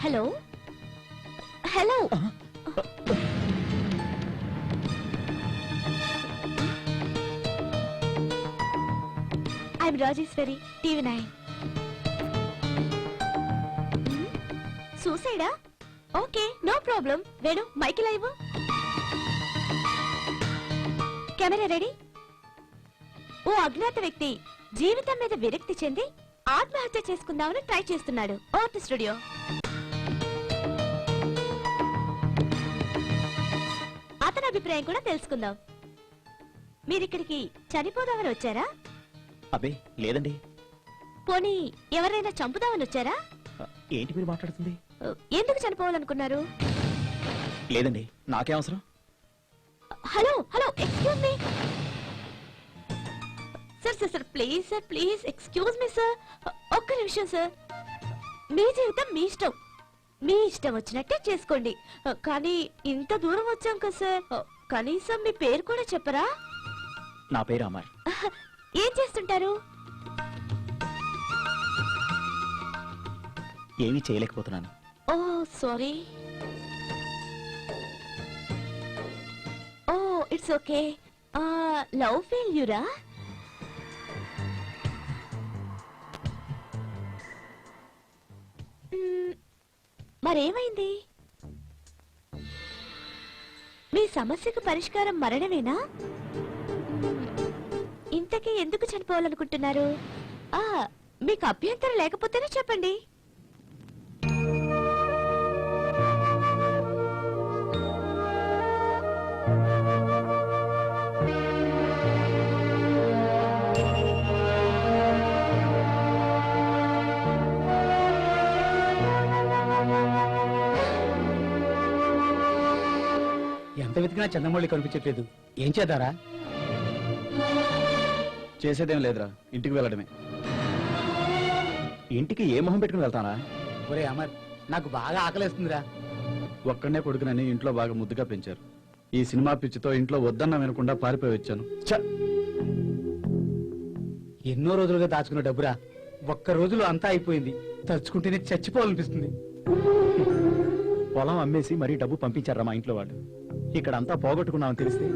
Hello hello I'm Rajeshwari, TV9. సూసైడా? Okay, no problem. Venu, mike live. Camera ready. ఓ అజ్ఞాత వ్యక్తి జీవితం మీద విరక్తి చెంది ఆత్మహత్య చేసుకుందామని ట్రై చేస్తున్నాడు. Over to studio. అతని అభిప్రాయం కూడా తెలుసుకుందాం. మీరిక్కడికి చనిపోదామని వచ్చారా? అబ్బే లేదండి. పోనీ ఎవరైనా చంపుదామని వచ్చారా? ఏంటి మీరు మాట్లాడుతుంది? ఎందుకు చనిపోవాలనుకున్నారు? లేదండి, నాకే అవసరం. Hello hello, excuse me sir. Sir sir please sir, please excuse me sir. ఒక్క నిమిషం సార్. మీ జీవితం మీ ఇష్టం, మీ ఇష్టం వచ్చినట్టే చేసుకోండి. కానీ ఇంత దూరం వచ్చాం కదా సార్, కనీసం మీ పేరు కూడా చెప్పరా? నా పేరు అమర్. ఏం చేస్తుంటారు? ఏమీ చేయలేకపోతున్నాను. Oh sorry. Oh it's okay. Love ఫెయిల్యూరా? మరేమైంది? మీ సమస్యకు పరిష్కారం మరణమేనా? ఇంతకీ ఎందుకు చనిపోవాలనుకుంటున్నారు? మీకు అభ్యంతరం లేకపోతేనే చెప్పండి. ఎంత వెతికినా చంద్రమౌళి కనిపించట్లేదు. ఏం చేద్దారా? చేసేదేం లేదురా, ఇంటికి వెళ్ళడమే. ఇంటికి ఏ మొహం పెట్టుకుని వెళ్తానా? ఒరే అమర్, నాకు బాగా ఆకలేస్తుందిరా. ఒక్కడనే కొడుకునని ఇంట్లో బాగా ముద్దుగా పెంచారు. ఈ సినిమా పిచ్చితో ఇంట్లో వద్దన్నా వినకుండా పారిపోయి వచ్చాను. ఎన్నో రోజులుగా దాచుకున్న డబ్బురా, ఒక్క రోజులో అంతా అయిపోయింది. తలుచుకుంటేనే చచ్చిపోవాలనిపిస్తుంది. పొలం అమ్మేసి మరీ డబ్బు పంపించారా మా ఇంట్లో వాళ్ళు. ఇక్కడ అంతా పోగొట్టుకున్నామని తెలిస్తే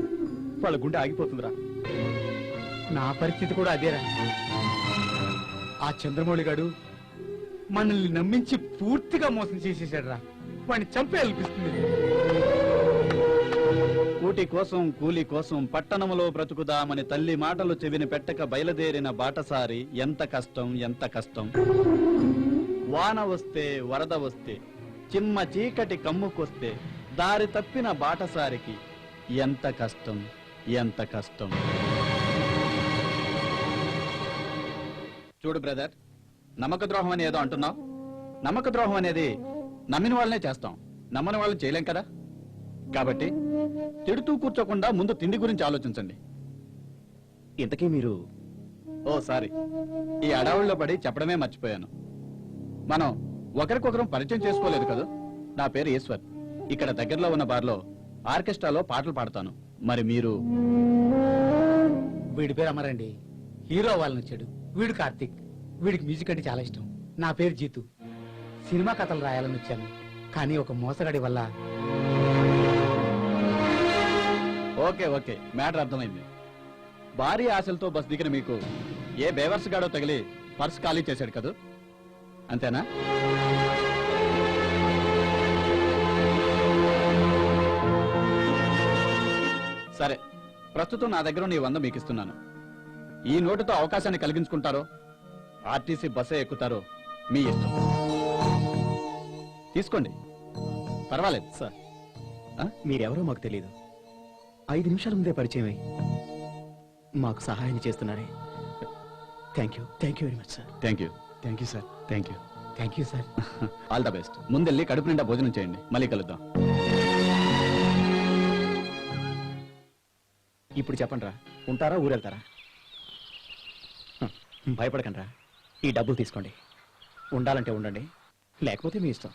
వాళ్ళ గుండె ఆగిపోతుందిరా. నా పరిస్థితి కూడా అదేరా. ఆ చంద్రమౌళి గాడు మనల్ని నమ్మించి పూర్తిగా మోసం చేసేసాడు రా. వాడిని చంపేయాలనిపిస్తుంది. కూటి కోసం కూలి కోసం పట్టణములో బ్రతుకుదామని తల్లి మాటలు చెవిని పెట్టక బయలుదేరిన బాటసారి ఎంత కష్టం, ఎంత కష్టం. వాన వస్తే వరద వస్తే చిమ్మ చీకటి కమ్ముకొస్తే దారి తప్పిన బాటసారికి ఎంత కష్టం, ఎంత కష్టం. చూడు బ్రదర్, నమ్మక ద్రోహం అని ఏదో అంటున్నావు. నమ్మక ద్రోహం అనేది నమ్మిన వాళ్ళనే చేస్తాం, నమ్మని వాళ్ళని చేయలేం కదా. కాబట్టి తిడుతూ కూర్చోకుండా ముందు తిండి గురించి ఆలోచించండి. ఇంతకీ మీరు? ఓ సారీ, ఈ అడవుల్లో పడి చెప్పడమే మర్చిపోయాను. మనం ఒకరికొకరం పరిచయం చేసుకోలేదు కదా. నా పేరు ఈశ్వర్. ఇక్కడ దగ్గరలో ఉన్న బార్లో ఆర్కెస్ట్రాలో పాటలు పాడతాను. మరి మీరు? వీడి పేరు అమరండి. హీరో అవ్వాలని వచ్చాడు. వీడు కార్తీక్. వీడికి మ్యూజిక్ అంటే చాలా ఇష్టం. నా పేరు జీతు. సినిమా కథలు రాయాలని వచ్చాను, కానీ ఒక మోసగాడి వల్ల. ఓకే ఓకే, మ్యాటర్ అర్థమైంది. భారీ ఆశలతో బస్ దిగిన మీకు ఏ బేవర్స్ గాడో తగిలి పర్స్ ఖాళీ చేశాడు కదా, అంతేనా? సరే, ప్రస్తుతం నా దగ్గర నీ 100 మీకు ఇస్తున్నాను. ఈ నోటుతో అవకాశాన్ని కలిగించుకుంటారో ఆర్టీసీ బస్సే ఎక్కుతారో మీ ఇష్టం. తీసుకోండి, పర్వాలేదు. సార్, మీరెవరో మాకు తెలియదు. 5 నిమిషాల ముందే పరిచయమై మాకు సహాయం చేస్తున్నారే. Thank you very much sir. Thank you sir. Thank you sir. All the best. ముందెళ్ళి కడుపు నిండా భోజనం చేయండి, మళ్ళీ కలుద్దాం. ఇప్పుడు చెప్పండి రా, ఉంటారా ఊరెళ్తారా? భయపడకండి రా, ఈ డబ్బులు తీసుకోండి. ఉండాలంటే ఉండండి, లేకపోతే మీ ఇష్టం.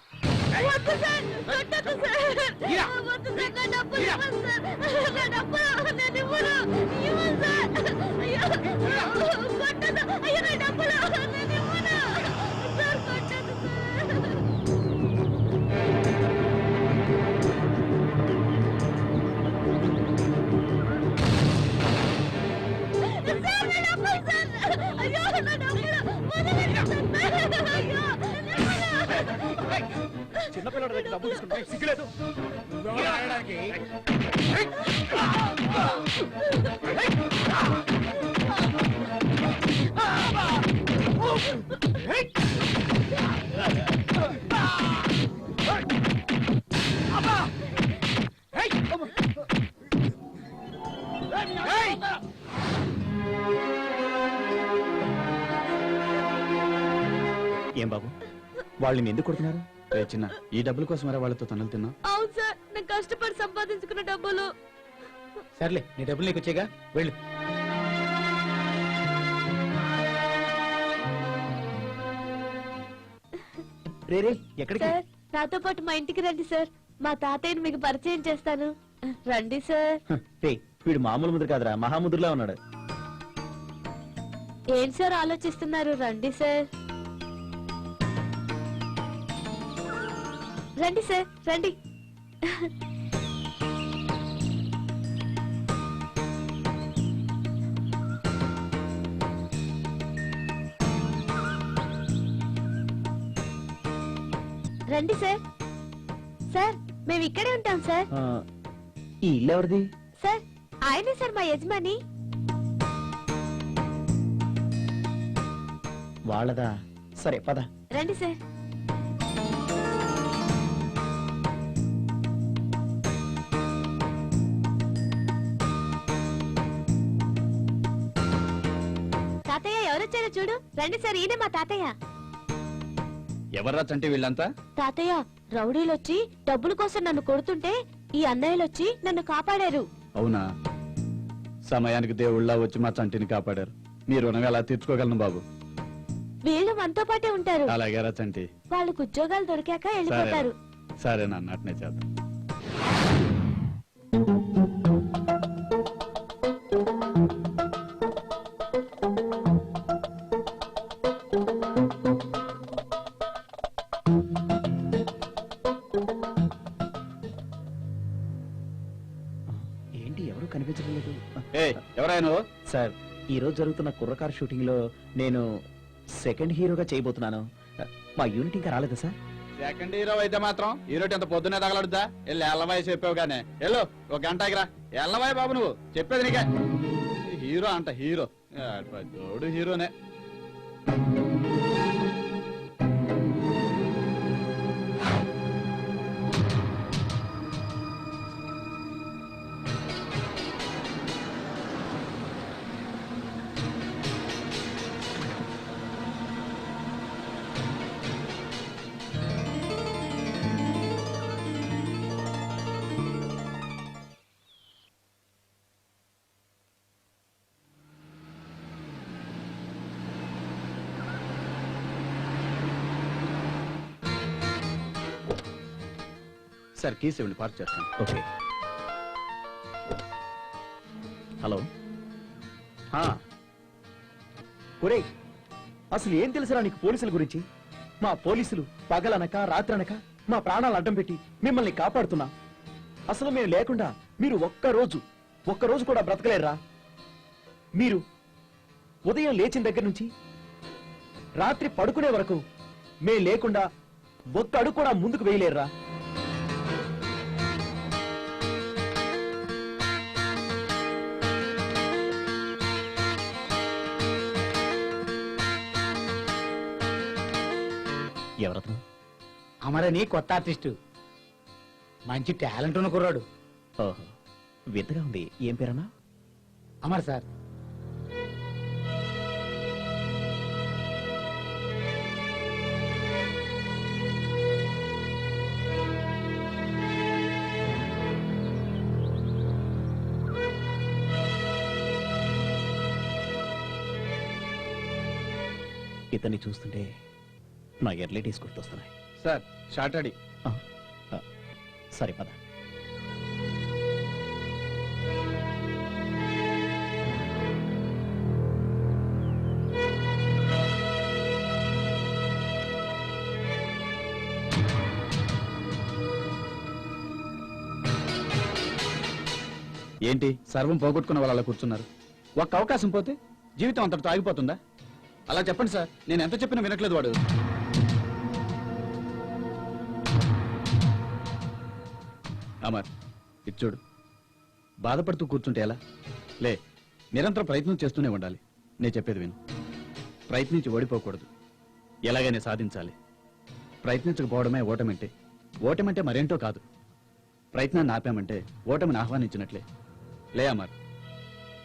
చిన్నపిల్లడి దగ్గర డబ్బులు తీసుకుంటే సిగ్గులేదు. ఏం బాబు వాళ్ళని ఎందుకు కొడుతున్నారు? రే చిన్న, ఈ డబ్బుల కోసమరా వాళ్ళతో తన్నులు తిన్నా? అవును సార్, నేను కష్టపడి సంపాదించుకున్న డబ్బులు. సర్లే, నీ డబ్బులు నీకు వచ్చేగా, వెళ్ళు. రే రే ఎక్కడికి? సార్, నాతో పాటు మా ఇంటికి రండి సార్. మా తాతయ్యని మీకు పరిచయం చేస్తాను. రండి సార్. రే వీడు మామూలు ముద్ర కాదురా, మహాముద్రలా ఉన్నాడు. ఏంటి సార్ ఆలోచిస్తున్నారు? రండి సార్. రండి సార్, రండి. రండి సార్. సార్, మేము ఇక్కడే ఉంటాం సార్. ఆ, ఈ ఇల్లు ఎవరిది? సార్, ఆయనే సార్ మా యజమాని. వాళ్ళదా? సరే పద. రండి సార్. తాతయ్య ఎవరొచ్చారో చూడు. రండి సార్, ఈయన మా తాతయ్య. ఎవర్రా చంటి వీళ్ళంతా? తాతయ్య, రౌడీలొచ్చి డబ్బుల కోసం నన్ను కొడుతుంటే ఈ అన్నయ్యలొచ్చి నన్ను కాపాడారు. అవునా? సమయానికి దేవుళ్ళ వచ్చి మా చంటిని కాపాడారు. మీ రుణం ఎలా తీర్చుకోగలను బాబు? వీళ్ళు మనతో పాటే ఉంటారు. అలాగేరా చంటి. వాళ్ళకు ఉద్యోగాలు దొరికాక వెళ్ళిపోతారు. సరే నాన్న, అట్నే చేద్దాం. ఏంటి ఎవరు కనిపించడం లేదు? ఏ ఎవరైనా నువ్వు? సార్, ఈ రోజు జరుగుతున్న కుర్రకారు షూటింగ్ లో నేను సెకండ్ హీరోగా చేయబోతున్నాను. మా యూనిట్ ఇంకా రాలేదా సార్? సెకండ్ హీరో అయితే మాత్రం హీరో ఎంత పొద్దునే తగలడుద్దా? వెళ్ళి ఎల్లవాయి చెప్పావు గానే. వెళ్ళు, ఒక గంట ఆగిరా. ఎల్లవాయి బాబు, నువ్వు చెప్పేది నీకే. హీరో అంట, హీరో. జోడు హీరోనే. సార్, కీస్ ఇవ్వండి, పార్క్ చేస్తాను. ఓకే. హలో. ఒరేయ్, అసలు ఏం తెలుసురా నీకు పోలీసుల గురించి? మా పోలీసులు పగలనక రాత్రనక మా ప్రాణాలు అడ్డం పెట్టి మిమ్మల్ని కాపాడుతున్నా. అసలు మేము లేకుండా మీరు ఒక్కరోజు కూడా బ్రతకలేరురా. మీరు ఉదయం లేచిన దగ్గర నుంచి రాత్రి పడుకునే వరకు మేము లేకుండా ఒక్క అడుగు కూడా ముందుకు వేయలేరురా. ఎవరతను? అమరని కొత్త ఆర్టిస్టు, మంచి టాలెంట్ ఉన్న కుర్రాడు. ఓహో, వింతగా ఉంది. ఏం పేరన్నా? అమర్ సార్. ఇతన్ని చూస్తుంటే నా ఎర్లీ డేస్ గుర్తొస్తున్నాయి. సార్, షార్ట్ అడి. సరే పద. ఏంటి సర్వం పోగొట్టుకున్న వాళ్ళు అలా కూర్చున్నారు? ఒక్క అవకాశం పోతే జీవితం అంతటితో ఆగిపోతుందా? అలా చెప్పండి సార్, నేను ఎంత చెప్పినా వినట్లేదు వాడు. అమర్ ఇది చూడు, బాధపడుతూ కూర్చుంటే ఎలా? లే, నిరంతరం ప్రయత్నం చేస్తూనే ఉండాలి. నేను చెప్పేది విను. ప్రయత్నించి ఓడిపోకూడదు, ఎలాగైనా సాధించాలి. ప్రయత్నించకపోవడమే ఓటమంటే. ఓటమంటే మరేంటో కాదు, ప్రయత్నాన్ని ఆపామంటే ఓటమిని ఆహ్వానించినట్లే. లే అమర్,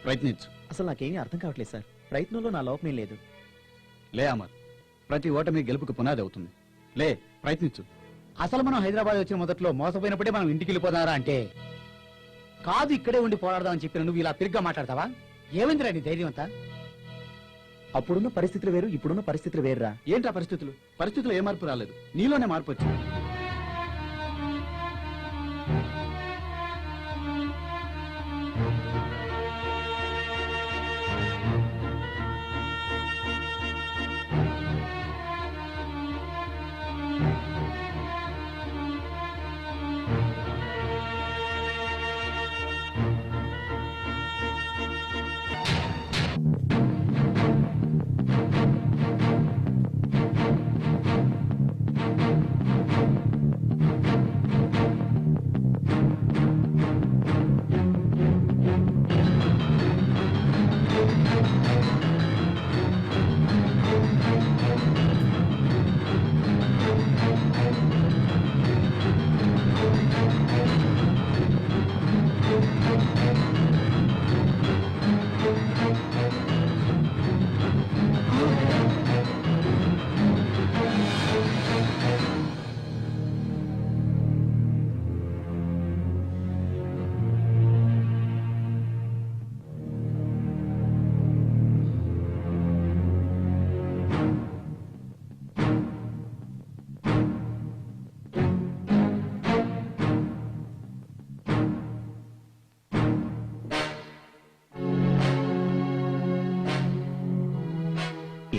ప్రయత్నించు. అసలు నాకేమీ అర్థం కావట్లేదు సార్. ప్రయత్నంలో నా లోపమేం లేదు. లే అమర్, ప్రతి ఓటమి గెలుపుకు పునాది అవుతుంది. లే, ప్రయత్నించు. అసలు మనం హైదరాబాద్ వచ్చిన మొదట్లో మోసపోయినప్పుడే మనం ఇంటికి వెళ్ళిపోదారా అంటే, కాదు ఇక్కడే ఉండి పోరాడదామని చెప్పిన నువ్వు ఇలా పిరిగ్గా మాట్లాడతావా? ఏమైందిరా నీ ధైర్యం అంతా? అప్పుడున్న పరిస్థితులు వేరు, ఇప్పుడున్న పరిస్థితులు వేరురా. ఏంటా పరిస్థితులు? పరిస్థితులు ఏ మార్పు రాలేదు, నీలోనే మార్పు వచ్చింది.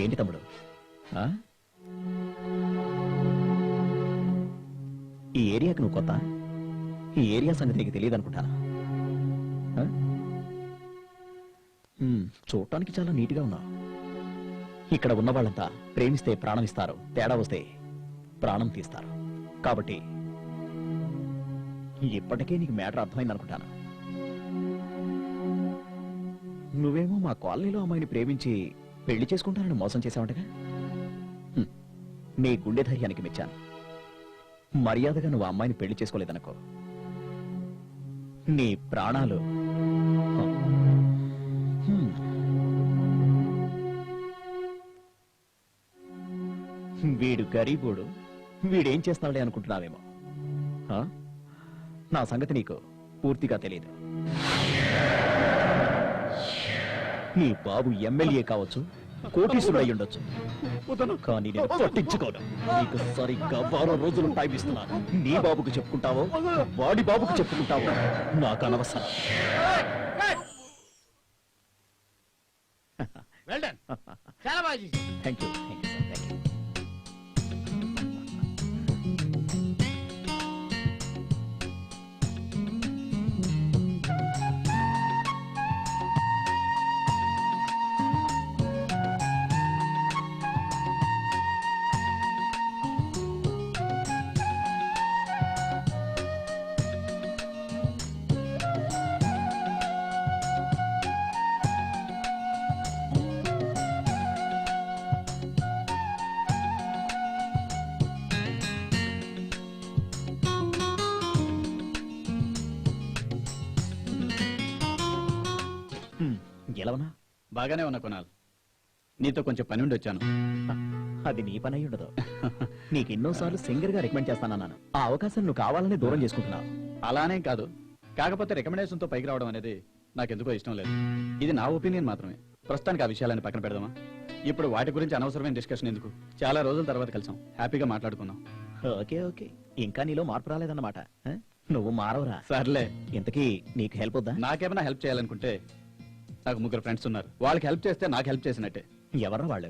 ఏంటి తమ్ముడు? ఆ? ఈ ఏరియాకి నువ్వు కొత్త? ఈ ఏరియా సంగతి నీకు తెలియదు అనుకుంటానా? చూడటానికి చాలా నీట్గా ఉన్నావు. ఇక్కడ ఉన్న వాళ్ళంతా ప్రేమిస్తే ప్రాణం ఇస్తారు, తేడా వస్తే ప్రాణం తీస్తారు. కాబట్టి ఇప్పటికే నీకు మ్యాటర్ అర్థమైంది అనుకుంటాను. నువ్వేమో మా కాలనీలో అమ్మాయిని ప్రేమించి పెళ్లి చేసుకుంటానని మోసం చేశావంటగా? నీ గుండె ధైర్యానికి మెచ్చాను. మర్యాదగా నువ్వు ఆ అమ్మాయిని పెళ్లి చేసుకోలేదనుకో, నీ ప్రాణాలు వీడు గరీబోడు, వీడేం చేస్తాడే అనుకుంటున్నావేమో. ఆ? నా సంగతి నీకు పూర్తిగా తెలియదు. నీ బాబు ఎమ్మెల్యే కావచ్చు, కోటీసుడు అయి ఉండొచ్చు, కానీ నేను పట్టించుకోను. నీకు సరిగ్గా 12 రోజులు టైం ఇస్తున్నాను. నీ బాబుకు చెప్పుకుంటావో, వాడి బాబుకు చెప్పుకుంటావో నాకు అనవసరం. చాలా బాగా చేశావు. Thank you sir, thank you. ఎలా ఉన్నా? బాగానే ఉన్నా కొనాలి. నీతో కొంచెం పని ఉండి వచ్చాను. అది నీ పని అయి ఉండదు. నీకు ఎన్నోసార్లు సింగర్ గా రికమెండ్ చేస్తానన్నాను. ఆ అవకాశం నువ్వు కావాలని దూరం చేసుకుంటున్నావు. అలానే కాదు, కాకపోతే రికమెండేషన్ తో పైకి రావడం అనేది నాకెందుకో ఇష్టం లేదు. ఇది నా ఒపీనియన్ మాత్రమే. ప్రస్తుతానికి ఆ విషయాలని పక్కన పెడదామా? ఇప్పుడు వాటి గురించి అనవసరమైన డిస్కషన్ ఎందుకు? చాలా రోజుల తర్వాత కలిసాం, హ్యాపీగా మాట్లాడుకుందాం. ఓకే ఓకే, ఇంకా నీలో మార్పు రాలేదన్నమాట. ఆ? నువ్వు మారవరా? సర్లే, ఇంతకీ నీకు హెల్ప్ వద్దా? నాకేమైనా హెల్ప్ చేయాలనుకుంటే నాకు 3 ఫ్రెండ్స్ ఉన్నారు. వాళ్ళకి హెల్ప్ చేస్తే నాకు హెల్ప్ చేసినట్టే. ఎవరు వాళ్ళు?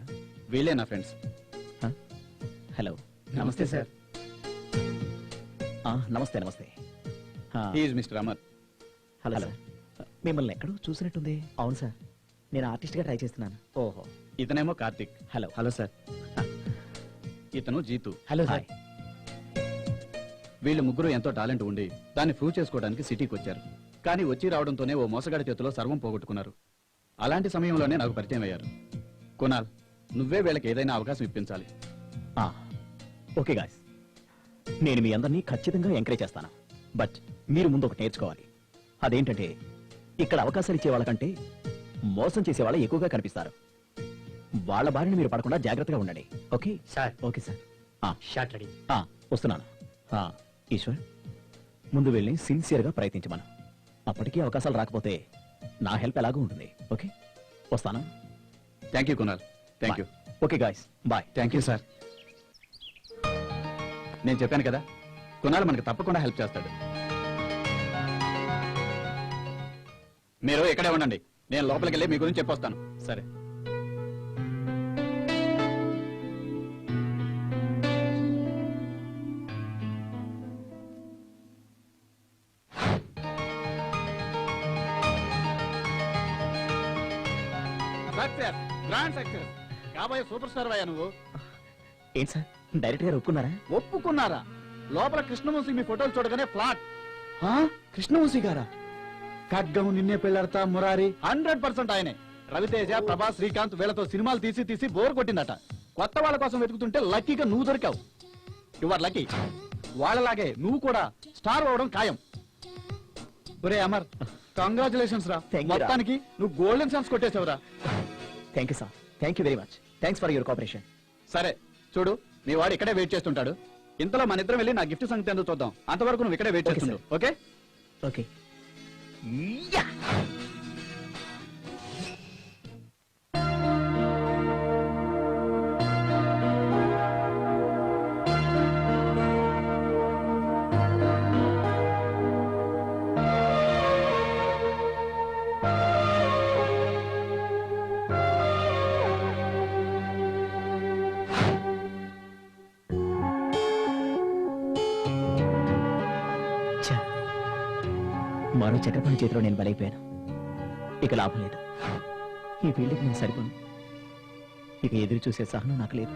వీళ్ళే నా ఫ్రెండ్స్. హలో. నమస్తే సార్. నమస్తే నమస్తే. He is mister Amar. Hello sir. మిమ్మల్ని ఎక్కడో చూసినట్టుంది. అవును సార్, నేను ఆర్టిస్ట్ గా ట్రై చేస్తున్నాను. ఓహో. ఇతనేమో కార్తిక్. హలో. Hello sir. ఇతను జీతు. Hello sir. వీళ్ళు ముగ్గురు ఎంతో టాలెంట్ ఉండి దాన్ని ప్రూవ్ చేసుకోవడానికి సిటీకి వచ్చారు. కానీ వచ్చి రావడంతోనే ఓ మోసగాడి చేతిలో సర్వం పోగొట్టుకున్నారు. అలాంటి సమయంలోనే నాకు పరిచయం అయ్యారు. కునాల్, నువ్వే వీళ్ళకి ఏదైనా అవకాశం ఇప్పించాలి. ఓకే గాయస్, నేను మీ అందరినీ ఖచ్చితంగా ఎంకరేజ్ చేస్తాను. బట్ మీరు ముందు ఒకటి నేర్చుకోవాలి. అదేంటంటే ఇక్కడ అవకాశాలు ఇచ్చే వాళ్ళకంటే మోసం చేసే వాళ్ళు ఎక్కువగా కనిపిస్తారు. వాళ్ళ బారిని మీరు పడకుండా జాగ్రత్తగా ఉండండి. Okay sir, okay sir. Shot ready. వస్తున్నాను. ఈశ్వర్, ముందు వెళ్ళి సిన్సియర్గా ప్రయత్నించమను. అప్పటికీ అవకాశాలు రాకపోతే నా హెల్ప్ ఎలాగూ ఉంటుంది. ఓకే, వస్తాను. Thank you Kunal. Thank you. Okay guys, bye. Thank you sir. నేను చెప్పాను కదా, కునాల్ మనకి తప్పకుండా హెల్ప్ చేస్తాడు. మీరు ఇక్కడే ఉండండి, నేను లోపలికి వెళ్ళి మీ గురించి చెప్పొస్తాను. సరే. Success, grand success. కాబోయే సూపర్ స్టార్ అయ్యా నువ్వు. ఏంటి సార్, డైరెక్ట్ గారు ఒప్పుకున్నారా? ఒప్పుకున్నారా? లోపల కృష్ణవంశీ మీ ఫోటోలు చూడగానే ఫ్లాట్. కృష్ణవంశీ గారా? ఖడ్గం, నిన్నే పెళ్ళాడతా, మురారి 100% ఆయనే. రవితేజ, ప్రభాస్, శ్రీకాంత్ వీళ్ళతో సినిమాలు తీసి బోర్ కొట్టిందట. కొత్త వాళ్ళ కోసం వెతుకుతుంటే లక్కీగా నువ్వు దొరికావు. Your lucky. వాళ్ళలాగే నువ్వు కూడా స్టార్ అవ్వడం ఖాయం. ఒరే అమర్, కంగ్రాచులేషన్స్ రా. Thank you రా. మొత్తానికి నువ్వు గోల్డెన్ ఛాన్స్ కొట్టేశావురా. Thank you sir, thank you very much. Thanks for your cooperation. సరే చూడు, మీ వాడు ఇక్కడే వెయిట్ చేస్తుంటాడు. ఇంతలో మన ఇద్దరం వెళ్ళి నా గిఫ్ట్ సంగతి ఎందుకు చూద్దాం. అంతవరకు నువ్వు ఇక్కడే వెయిట్ Okay, చేస్తుండు. ఓకే? ఓకే. మరో చక్రపాణి చేతిలో నేను బలైపోయాను. ఇక లాభం లేదు. ఈ ఫీల్డ్కి నేను సరిపోను. ఇక ఎదురు చూసే సహనం నాకు లేదు.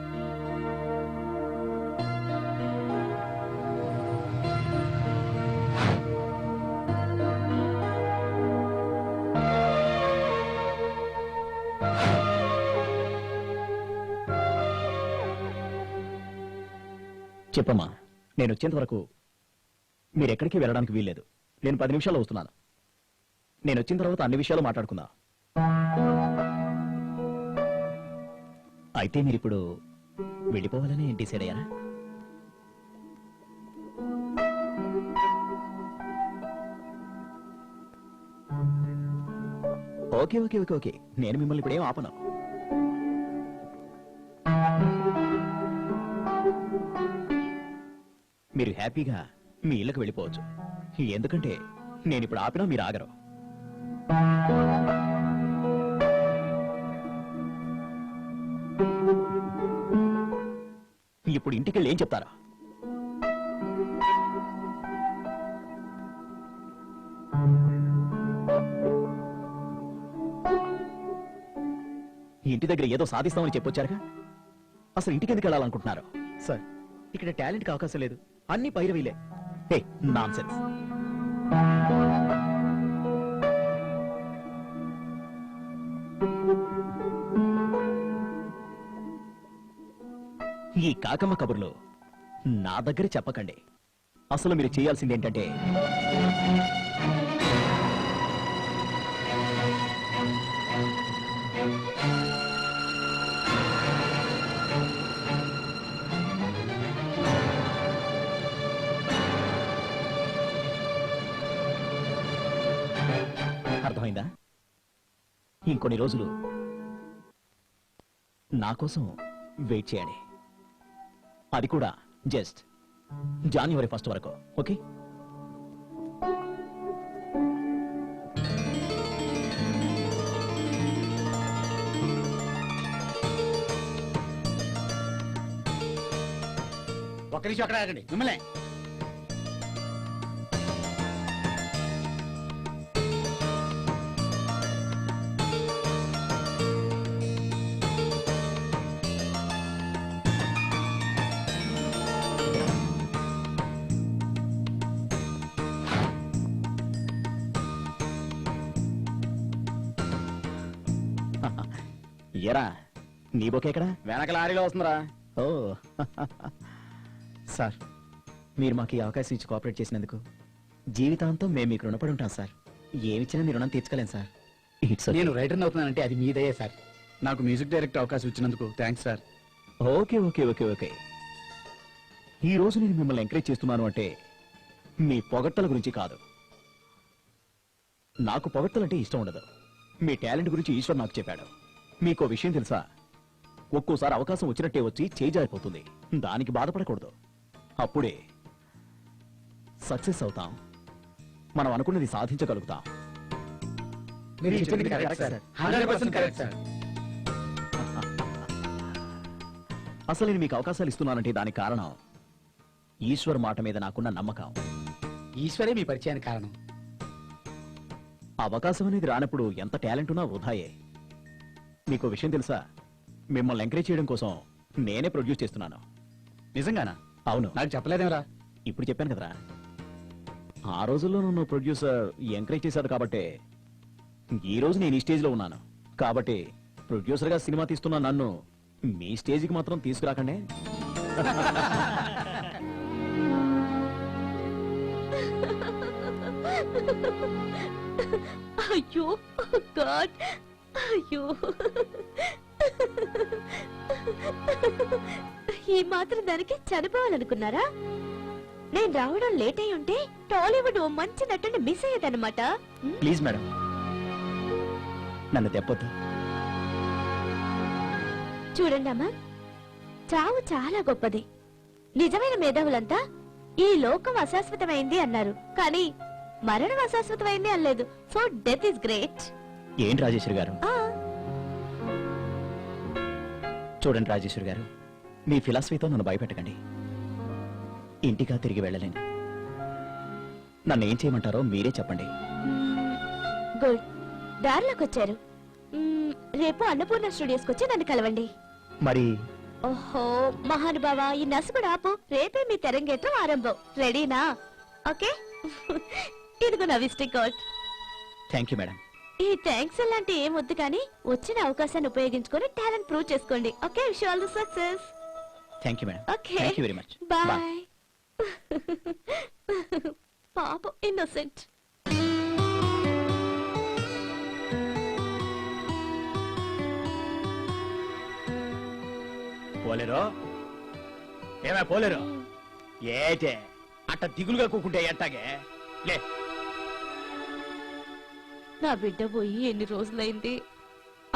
చెప్పమ్మా, నేను వచ్చేంత వరకు మీరెక్కడికి వెళ్ళడానికి వీల్లేదు. నేను 10 నిమిషాల్లో వస్తున్నాను. నేను వచ్చిన తర్వాత అన్ని విషయాలు మాట్లాడుకుందాం. అయితే మీరిప్పుడు వెళ్ళిపోవాలని డిసైడ్ అయ్యారా? ఓకే ఓకే ఓకే ఓకే, నేను మిమ్మల్ని ఇప్పుడేం ఆపను. మీరు హ్యాపీగా మీ ఇళ్ళకి వెళ్ళిపోవచ్చు. ఎందుకంటే నేను ఇప్పుడు ఆపినా మీరు ఆగరు. ఇప్పుడు ఇంటికి వెళ్ళి ఏం చెప్తారా? ఇంటి దగ్గర ఏదో సాధిస్తామని చెప్పొచ్చారుగా, అసలు ఇంటికి ఎందుకు వెళ్ళాలనుకుంటున్నారు? సార్, ఇక్కడ టాలెంట్కి అవకాశం లేదు, అన్ని పైరవీలే. హే, నాన్సెన్స్. ఈ కాకమ్మ కబుర్లు నా దగ్గర చెప్పకండి. అసలు మీరు చేయాల్సింది ఏంటంటే, అర్థమైందా? ఇంకొన్ని రోజులు నా కోసం వెయిట్ చేయండి. అది కూడా జస్ట్ జనవరి 1 వరకు. ఓకే? ఒక్క నిమిషం అక్కడ ఆగండి. మిమ్మల్ని ఎరా నీ బొకే ఎక్కడ వెనక లారీలో వస్తుందిరా. ఓ సార్, మీరు మాకు ఈ అవకాశం ఇచ్చి కోఆపరేట్ చేసినందుకు జీవితాంతం మేము మీకు రుణపడి ఉంటాం సార్. ఏమిచ్చినా మీ రుణం తీర్చుకోలేం సార్. ఇట్స్ నేను రైటర్ అవుతున్నానంటే అది మీదయ్యే సార్. నాకు మ్యూజిక్ డైరెక్టర్ అవకాశం ఇచ్చినందుకు thanks sir. Okay okay okay okay. ఈ రోజు నేను మిమ్మల్ని ఎంకరేజ్ చేస్తున్నాను అంటే మీ పొగట్టల గురించి కాదు. నాకు పొగట్టలంటే ఇష్టం ఉండదు. మీ టాలెంట్ గురించి ఈశ్వర్ నాకు చెప్పాడు. మీకో విషయం తెలుసా, ఒక్కోసారి అవకాశం వచ్చినట్టే వచ్చి చేజారిపోతుంది. దానికి బాధపడకూడదు. అప్పుడే సక్సెస్ అవుతాం, మనం అనుకున్నది సాధించగలుగుతాం. మీరు చెప్పింది కరెక్ట్ సార్, 100% కరెక్ట్ సార్. అసలు నేను మీకు అవకాశాలు ఇస్తున్నానంటే దానికి కారణం ఈశ్వర్ మాట మీద నాకున్న నమ్మకం. ఈశ్వరే మీ పరిచయానికి కారణం. అవకాశం అనేది రానప్పుడు ఎంత టాలెంట్ ఉన్నా వృధాయే. మీకు విషయం తెలుసా, మిమ్మల్ని ఎంకరేజ్ చేయడం కోసం నేనే ప్రొడ్యూస్ చేస్తున్నాను. నిజంగానా? అవును, నాకు చెప్పలేదేమరా? ఇప్పుడు చెప్పాను కదరా. ఆ రోజుల్లో నన్ను ప్రొడ్యూసర్ ఎంకరేజ్ చేశాడు కాబట్టి ఈ రోజు నేను ఈ స్టేజ్ లో ఉన్నాను. కాబట్టి ప్రొడ్యూసర్ గా సినిమా తీస్తున్న నన్ను మీ స్టేజ్కి మాత్రం తీసుకురాకండి. అయ్యో గాడ్, అయ్యో ఈ మాత్రం దానికి చనిపోవాలనుకున్నారా? నేను రావడం లేట్ అయి ఉంటే టాలీవుడ్ ఓ మంచి నటుని మిస్ అయ్యేదన్నమాట. ప్లీజ్ మేడం, నన్ను తెప్పొద్దు. చూడండి అమ్మా, చావు చాలా గొప్పది. నిజమైన మేధావులంతా ఈ లోకం అశాశ్వతమైంది అన్నారు, కానీ మరణం అశాశ్వతమైంది అనలేదు. So death is great. ఏంటి రాజేశ్వరి గారు? చూడండి రాజేశ్వరి గారు, మీ ఫిలాసఫీతో నన్ను భయపెట్టకండి. ఇంటిగా తిరిగి వెళ్ళలేను. నన్ను ఏం చేయమంటారో మీరే చెప్పండి. గుడ్, దారిలోకి వచ్చారు. రేపు అన్నపూర్ణ స్టూడియోస్కి వచ్చి నన్ను కలవండి. మరి ఓహో మహానుభావ, ఈ నసుగుడు ఆపు. రేపే మీ తెరంగేట్రం ఆరంభం. రెడీనా? ఓకే. ఇదిగో నా visiting card. Thank you madam. ఈ థ్యాంక్స్ అలాంటి ఏం వద్దు, కానీ వచ్చిన అవకాశాన్ని ఉపయోగించుకొని టాలెంట్ ప్రూవ్ చేసుకోండి. Okay, wish all the success. Thank you madam. Okay, thank you very much. Bye. పాపం ఇన్నోసెంట్. పోలేరు ఏమే పోలేరు? ఏటే అట్ట దిగులుగా కూకుంటే ఎట్టాగే? లే, నా బిడ్డ పోయి ఎన్ని రోజులైంది?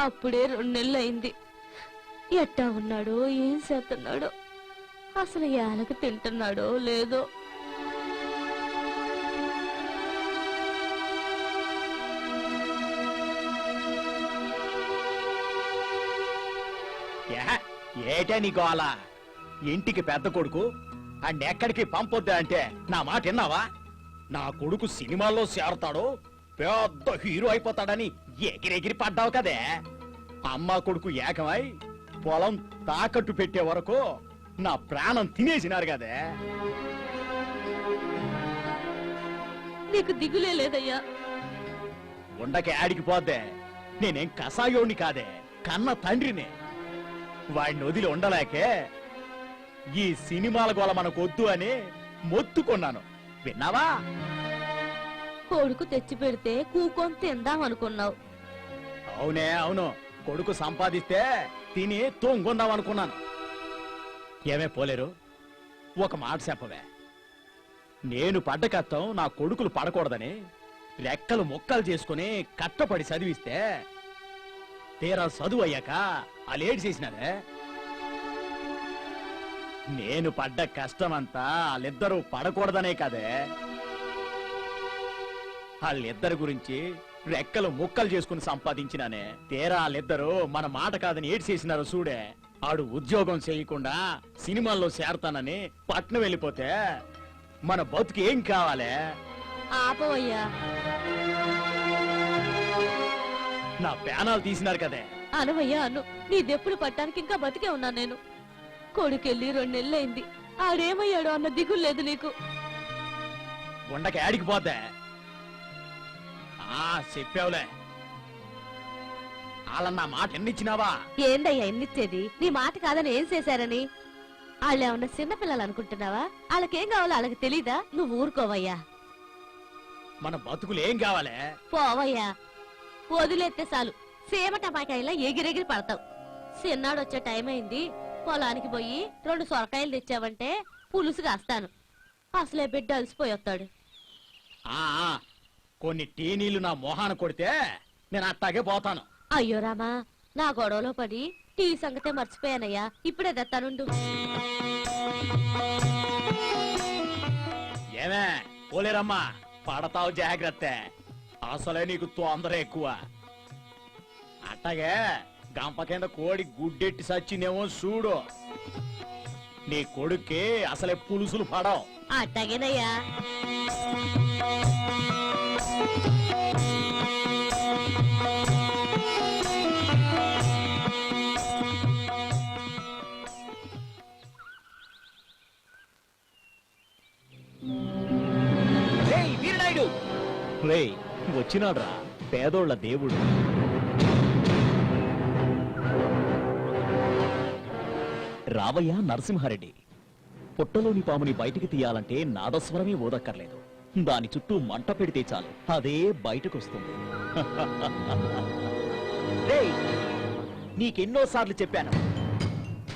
అప్పుడే 2 నెలలు అయింది. ఎట్టా ఉన్నాడో, ఏం చేస్తున్నాడో, అసలు ఏలకి తింటున్నాడో లేదో. ఏటే నీకు అలా? ఇంటికి పెద్ద కొడుకు ఎక్కడికి పంపొద్దా అంటే నా మాట విన్నావా? నా కొడుకు సినిమాల్లో చేరతాడు, పెద్ద హీరో అయిపోతాడని ఎగిరెగిరి పడ్డావు కదే. అమ్మ కొడుకు ఏకమై పొలం తాకట్టు పెట్టే వరకు నా ప్రాణం తినేసినారు కదే. నీకు దిగులే లేదయ్యా. ఉండకే ఆడికిపోద్దే. నేనేం కసాయోని కాదే, కన్న తండ్రినే. వాడిని వదిలి ఉండలేకే ఈ సినిమాల గోల మనకొద్దు అని మొత్తుకున్నాను. విన్నావా? కొడుకు తెచ్చి పెడితే కూకొని తిందాం అనుకున్నావు. అవునే అవును, కొడుకు సంపాదిస్తే తిని తొంగుందాం అనుకున్నాను. ఏమే పోలేరు, ఒక మాట చెప్పవే. నేను పడ్డ కష్టం నా కొడుకులు పడకూడదని రెక్కలు ముక్కలు చేసుకుని కట్టపడి చదివిస్తే తీరా చదువు అయ్యాక అలేడి చేసినారే. నేను పడ్డ కష్టమంతా వాళ్ళిద్దరూ పడకూడదనే కదే. వాళ్ళిద్దరి గురించి రెక్కలు ముక్కలు చేసుకుని సంపాదించినానే. తీరా వాళ్ళిద్దరూ మన మాట కాదని ఏడ్చేసినారు చూడే. ఆడు ఉద్యోగం చేయకుండా సినిమాల్లో చేరతానని పట్నం వెళ్ళిపోతే మన బతుకు ఏం కావాలే? ఆపవయ్యా. నా ప్యానాలు తీసినారు కదే. అనవయ్యా అను. నీ దెప్పులు పట్టానికి ఇంకా బతికే ఉన్నా నేను. కొడుకెళ్ళి 2 నెలలైంది. ఆడేమయ్యాడో అన్న దిగులు లేదు నీకు. ఉండకి ఆడికి పోతే చెప్పావులే. వాళ్ళన్న మాట ఎన్నిచ్చినావా? ఏందయ్యా ఎన్నిచ్చేది? నీ మాట కాదని ఏం చేశారని? వాళ్ళేమన్నా చిన్నపిల్లలు అనుకుంటున్నావా? వాళ్ళకేం కావాలో వాళ్ళకి తెలీదా? నువ్వు ఊరుకోవయ్యా. మన బతుకులు ఏం కావాలే? పోవయ్యా, వదిలేస్తే చాలు సీమ టపాకాయలా ఎగిరెగిరి పడతావు. చిన్నాడు వచ్చే టైం అయింది, పొలానికి పోయి 2 సొరకాయలు తెచ్చావంటే పులుసు కాస్తాను. అసలే బిడ్డ అలసిపోయి వస్తాడు. ఆ కొన్ని టీ నీళ్లు నా మొహాన కొడితే నేను అట్టాగే పోతాను. అయ్యో రామా, నా గొడవలో పడి టీ సంగతే మర్చిపోయానయ్యా. ఇప్పుడే తెస్తానుండు. ఏమే పోలేరమ్మా, పడతావు జాగ్రత్త. అసలే నీకు తొందర ఎక్కువ. అట్టగే గంప కింద కోడి గుడ్డెట్టి సచ్చిందేమో చూడు. నీ కొడుక్కి అసలే పులుసులు పడవు. అట్టగేనయ్యా. వీరనాయుడు రే వచ్చినాడ్రా పేదోళ్ల దేవుడు. రావయ్య నరసింహారెడ్డి. పుట్టలోని పాముని బయటికి తీయాలంటే నాదస్వరమే ఓదక్కర్లేదు. దాని చుట్టూ మంట పెడితే చాలు, అదే బయటకొస్తుంది. నీకెన్నోసార్లు చెప్పాను,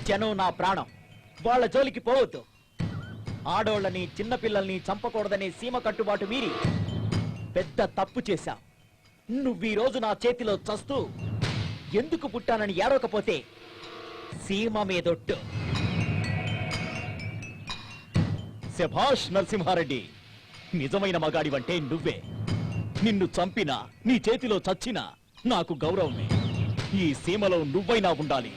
జనం నా ప్రాణం, వాళ్ళ జోలికి పోవద్దు. ఆడోళ్ళని చిన్నపిల్లల్ని చంపకూడదనే సీమ కట్టుబాటు మీరి పెద్ద తప్పు చేశావు. నువ్వీ రోజు నా చేతిలో చస్తూ ఎందుకు పుట్టానని ఏడవకపోతే సీమ మీదొట్టు. శభాష్ నరసింహారెడ్డి, నిజమైన మగాడివంటే నువ్వే. నిన్ను చంపినా నీ చేతిలో చచ్చినా నాకు గౌరవమే. ఈ సీమలో నువ్వైనా ఉండాలి,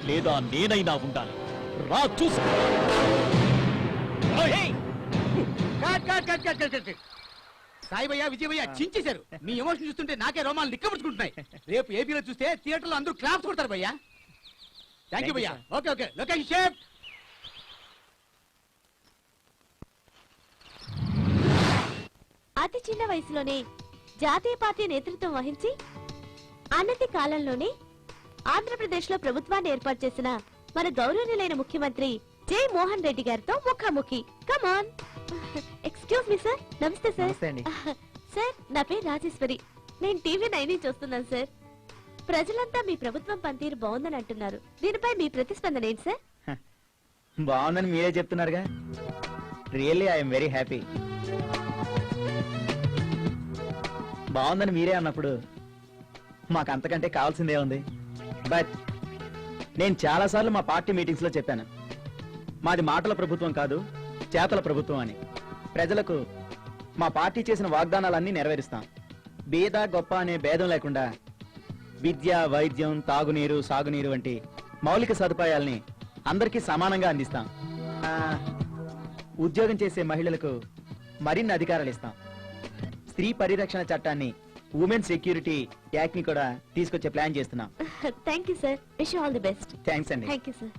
లేదా నేనైనా ఉండాలి. రా చూసు. సాయిబయ్య విజయభయ్య చించేశారు. మీ ఎమోషన్ చూస్తుంటే నాకే రోమాలు నిక్కబుచ్చుకుంటున్నాయి. రేపు ఏపీలో చూస్తే థియేటర్లో అందరూ క్లాప్స్ కొడతారు భయ్యా. థ్యాంక్ యూ భయ్యా. Okay okay location shape. అతి చిన్న వయసులోనే జాతీయ పార్టీ నేతృత్వం వహించి అన్నతి కాలంలోనే ఆంధ్రప్రదేశ్ లో ప్రభుత్వాన్ని ఏర్పాటు చేసిన మన గౌరవనీయులైన ముఖ్యమంత్రి జై మోహన్ రెడ్డి గారితో ముఖాముఖి. కమాన్. Excuse me sir. నమస్తే సార్. సార్, నా పేరు రాజేశ్వరి. నేను టీవీ 9 నుంచి వస్తున్నాను సార్. ప్రజలంతా మీ ప్రభుత్వం పనితీరు బాగుందని అంటున్నారు. దీనిపై మీ ప్రతిస్పందన ఏంటి సార్? బాగుందని మీరే చెప్తున్నారుగా. Really I'm very happy. బాగుందని మీరే అన్నప్పుడు మాకు అంతకంటే కావాల్సిందే ఉంది. బట్ నేను చాలాసార్లు మా పార్టీ మీటింగ్స్ లో చెప్పాను, మాది మాటల ప్రభుత్వం కాదు, చేతల ప్రభుత్వం అని. ప్రజలకు మా పార్టీ చేసిన వాగ్దానాలన్నీ నెరవేరుస్తాం. బీద గొప్ప అనే భేదం లేకుండా విద్య, వైద్యం, తాగునీరు, సాగునీరు వంటి మౌలిక సదుపాయాల్ని అందరికీ సమానంగా అందిస్తాం. ఉద్యోగం చేసే మహిళలకు మరిన్ని అధికారాలు ఇస్తాం. స్త్రీ పరిరక్షణ చట్టాన్ని, ఉమెన్ సెక్యూరిటీ యాక్ట్ ని కూడా తీసుకొచ్చే ప్లాన్ చేస్తున్నాం. Thank you sir. Wish you all the best. Thanks అండి. Thank you sir.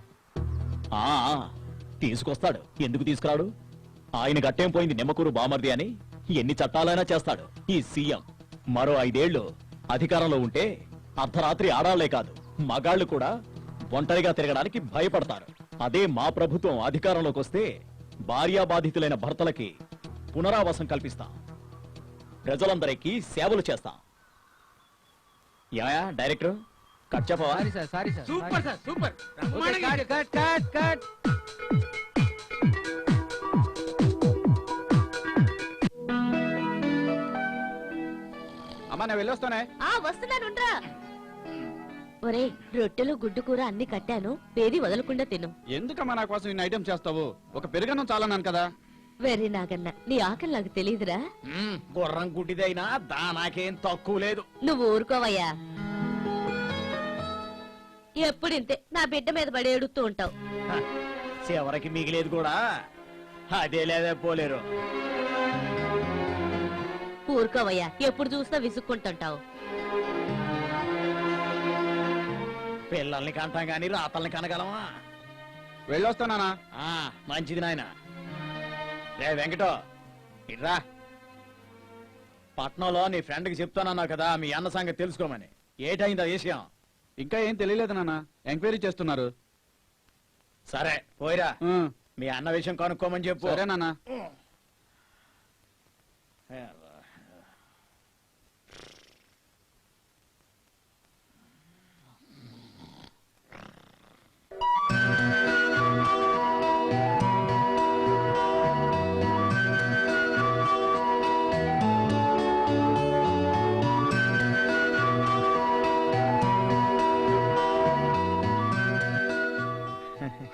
తీసుకొస్తాడు, ఎందుకు తీసుకురాడు? ఆయన గట్టేం పోయింది నిమ్మకూరు బామర్ది అని ఎన్ని చట్టాలైనా చేస్తాడు ఈ సీఎం. మరో 5 ఏళ్లు అధికారంలో ఉంటే అర్ధరాత్రి ఆడాళ్లే కాదు, మగాళ్లు కూడా ఒంటరిగా తిరగడానికి భయపడతారు. అదే మా ప్రభుత్వం అధికారంలోకి వస్తే భార్యాబాధితులైన భర్తలకి పునరావాసం కల్పిస్తాం, ప్రజలందరికీ సేవలు చేస్తాం. ఏమయ్యా డైరెక్టర్, కట్ చెప్పవా? Super sir, super. అమ్మా నేను వెళ్ళొస్తానే. వస్తున్నానుండ్రా. ఒరే, రొట్టెలు గుడ్డు కూర అన్ని కట్టాను, పేది వదలకుండా తిను. ఎందుకమ్మా నా కోసం ఇన్ని ఐటమ్ చేస్తావు? ఒక పెరుగన్నం చాలన్నాను కదా. వెర్రి నాగన్న, నీ ఆకలి నాకు తెలియదురా. గుర్రం గుడ్డిదైనా దానాకేం తక్కువ లేదు. నువ్వు ఊరుకోవయ్యా. ఎప్పుడింతే నా బిడ్డ మీద పడి ఏడుస్తూ ఉంటావు. చివరికి మిగిలేదు కూడా అదే లేదే పోలేరు. ఊరుకోవయ్యా, ఎప్పుడు చూసినా విసుక్కుంటుంటావు. పిల్లల్ని కంటాం గాని రాతల్ని కనగలమా? వెళ్ళొస్తానా? మంచిది నాయన. రే వెంకటో, ఇట్రా. పట్నంలో నీ ఫ్రెండ్కి చెప్తానన్నావు కదా మీ అన్న సంగతి తెలుసుకోమని. ఏటైందా విషయం? ఇంకా ఏం తెలియలేదు నాన్న, ఎంక్వైరీ చేస్తున్నారు. సరే పోయిరా, ఆ, మీ అన్న విషయం కనుక్కోమని చెప్పు. సరే నాన్న.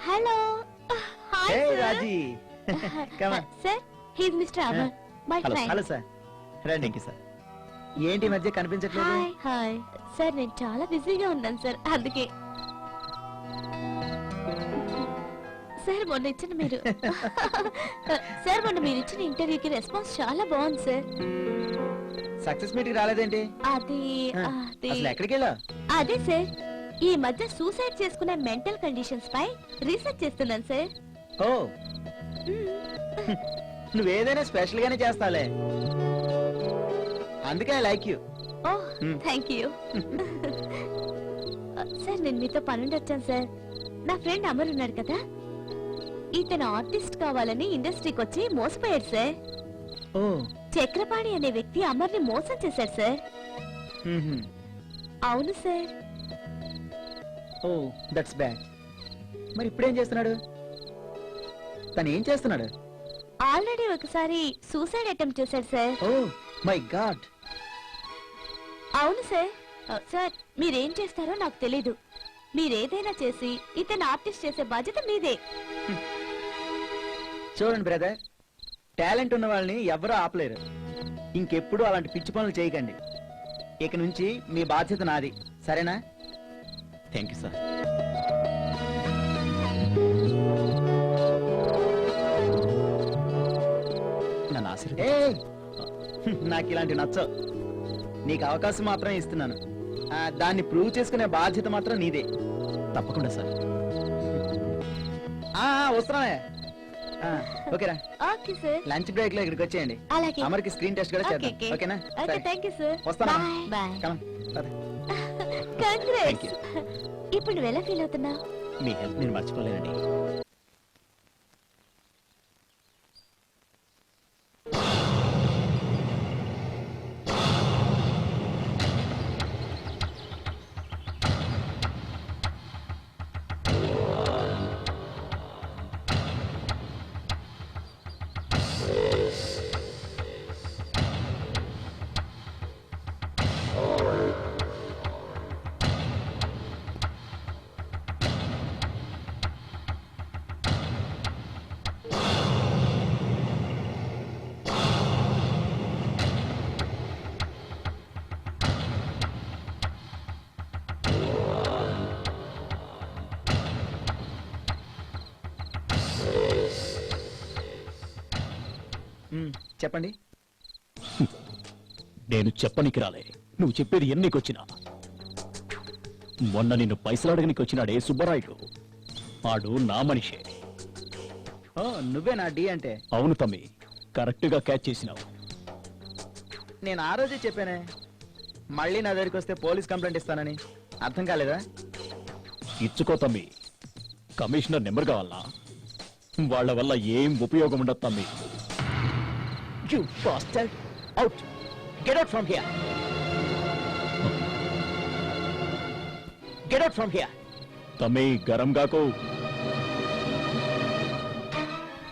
Hello hi Hey, sir Raji. Come on. Sir he's mister Amar my hello friend hello sir, రండి సార్. ఏంటి ఈ మధ్య కనిపించట్లేదు? హాయ్ హాయ్ సార్ నేను చాలా బిజీగా ఉన్నాను సార్ అందుకే సార్ మొన్న ఇచ్చిన మీరు సార్ మొన్న మీరు ఇచ్చిన ఇంటర్వ్యూకి రెస్పాన్స్ చాలా బాగుంది సార్. సక్సెస్ మీటింగ్ రాలేదేంటి? అది అది అసలు ఎక్కడికి వెళ్ళా? అదే సార్ ఈ మధ్య సూసైడ్ చేసుకునే మెంటల్ కండిషన్స్ పై రీసెర్చ్ చేస్తున్నాను సార్. ఓ, నువ్వేదైనా స్పెషల్ గానే చేస్తాలే, అందుకే I like you. Oh thank you sir నేను మీతో పనుండి వచ్చాను సార్. నా ఫ్రెండ్ అమర్ ఉన్నాడు కదా, ఇతను ఆర్టిస్ట్ కావాలని ఇండస్ట్రీకి వచ్చి మోసపోయాడు సార్. ఓ, చక్రపాణి అనే వ్యక్తి అమర్ని మోసం చేశాడు సార్. మ్మ్హ్మ్. అవును సార్. Oh that's bad. మరి ఇప్పుడేం చేస్తున్నాడు? తను ఏం చేస్తున్నాడు? ఆల్రెడీ ఒకసారి సూసైడ్ అటెంప్ట్ చేశాడు సార్. Oh my god. అవును సార్. సార్ మీరేం చేస్తారో నాకు తెలీదు. మీరేదైనా చేసి ఇతను ఆర్టిస్ట్ చేసే బాధ్యత మీదే. చూడండి బ్రదర్, టాలెంట్ ఉన్న వాళ్ళని ఎవరూ ఆపలేరు. ఇంకెప్పుడు అలాంటి పిచ్చి పనులు చేయకండి. ఇక నుంచి మీ బాధ్యత నాది, సరేనా? Thank you sir. నన్ను నాకు ఇలాంటి నచ్చవు. నీకు అవకాశం మాత్రం ఇస్తున్నాను, దాన్ని ప్రూవ్ చేసుకునే బాధ్యత మాత్రం నీదే. తప్పకుండా సార్. వస్తున్నానే. ఓకేరా, ఓకే సార్. లంచ్ బ్రేక్ లో ఇక్కడికి వచ్చేయండి. అలాగే. అమర్కి స్క్రీన్ టెస్ట్ కూడా ఓకే చేద్దాం. ఓకే. ఓకేనా? Okay thank you sir. వస్తాను. బాయ్. Come on, పద. కంగ్రాట్స్. ఇప్పుడు నువ్వు ఎలా ఫీల్ అవుతున్నావు? మీ హెల్ప్ నేను మర్చిపోలేనండి. చెప్పండి. నేను చెప్పనికి రాలే, నువ్వు చెప్పేది ఎన్నికొచ్చినా. మొన్న నిన్ను పైసలాడగనికి వచ్చినాడే సుబ్బరాయుడు, వాడు నా మనిషే. ఓ నువ్వే నా డి అంటే? అవును తమ్మి, కరెక్ట్ గా క్యాచ్ చేసినావు. నేను ఆ రోజే చెప్పానే, మళ్ళీ నా దగ్గరికి వస్తే పోలీస్ కంప్లైంట్ ఇస్తానని. అర్థం కాలేదా? ఇచ్చుకో తమ్మి, కమిషనర్ నెంబర్ కావాలా? వాళ్ళ వల్ల ఏం ఉపయోగం ఉండదు తమ్మి. You bastard! Out! Get out from here! Get out from here! తమ్మి గరం గాకో,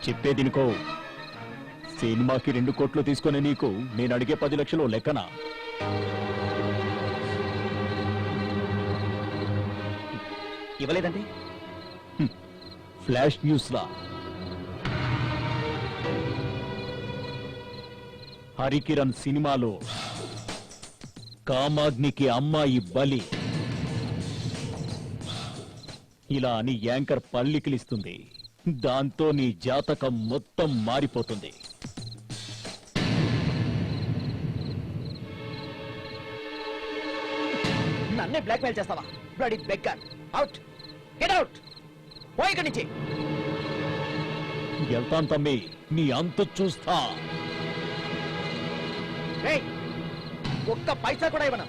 చెప్పేదినుకో. సినిమాకి 2 కోట్లు తీసుకునే నీకు నేను అడిగే 10 లక్షలు లెక్కనా? ఇవ్వలేదండి? ఫ్లాష్ న్యూస్ లా హరికిరణ్ సినిమాలో కామాగ్నికి అమ్మాయి బలి ఇలా అని యాంకర్ పల్లికిలిస్తుంది. దాంతో నీ జాతకం మొత్తం మారిపోతుంది. నన్నే బ్లాక్మెయిల్ చేస్తావా? Bloody beggar! Out! Get out! పో ఇక్కడి నుంచి! వెళ్తాను తమ్మి, నీ అంతు చూస్తా. ఒక్క పైసా కూడా ఇవ్వను.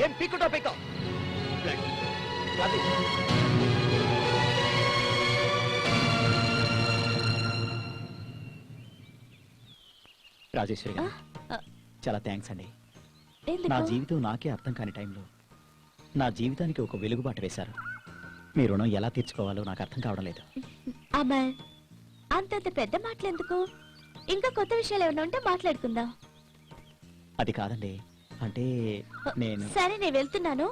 ఏం పిక్కుటో పిక్కో రాజేశ్వరి గారు ఆ, చాలా థ్యాంక్స్ అండి ఎందుకు? నా జీవితం నాకే అర్థం కాని టైంలో నా జీవితానికి ఒక వెలుగుబాటు వేశారు మీ రుణం ఎలా తీర్చుకోవాలో నాకు అర్థం కావడం లేదు అమర్ అంతంత పెద్ద మాటలు ఎందుకు? ఇంకా కొత్త విషయాలు ఏమైనా ఉంటే మాట్లాడుకుందాం. అది కాదండి అంటే నేను సరే నేను వెళ్తున్నాను,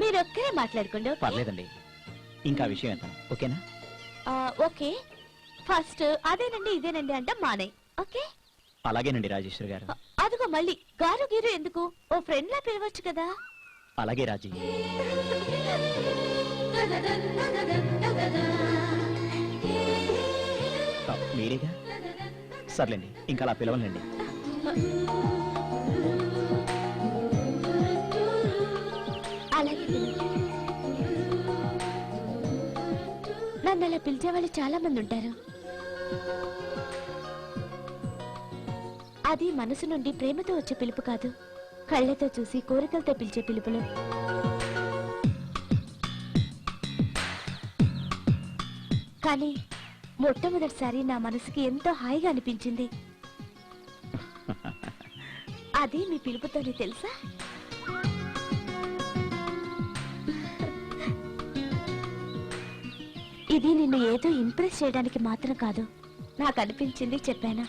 మీరు ఒక్కరే మాట్లాడుకోండి. ఓకే? పర్లేదండి ఇంకా విషయం ఎంత ఓకేనా ఆ, ఓకే. ఫస్ట్ అదేనండి ఇదేనండి అంటే మానే. ఓకే? అలాగేనండి రాజేశ్వరి గారు అదిగో మళ్ళీ గారు గీరు ఎందుకు? ఓ ఫ్రెండ్ లా పిలవచ్చు కదా. అలాగే రాజీ మీరేగా సర్లేండి ఇంకా అలా పిలవలేండి అలాగే పిలు. నన్ను అలా పిలిచే వాళ్ళు చాలా మంది ఉంటారు. అది మనసు నుండి ప్రేమతో వచ్చే పిలుపు కాదు, కళ్ళతో చూసి కోరికలతో పిలిచే పిలుపులు. కానీ మొట్టమొదటిసారి నా మనసుకి ఎంతో హాయిగా అనిపించింది. అది మీ పిలుపుతోనే తెలుసా? ఇది నిన్ను ఏదో ఇంప్రెస్ చేయడానికి మాత్రం కాదు. నాకు అనిపించింది చెప్పాను.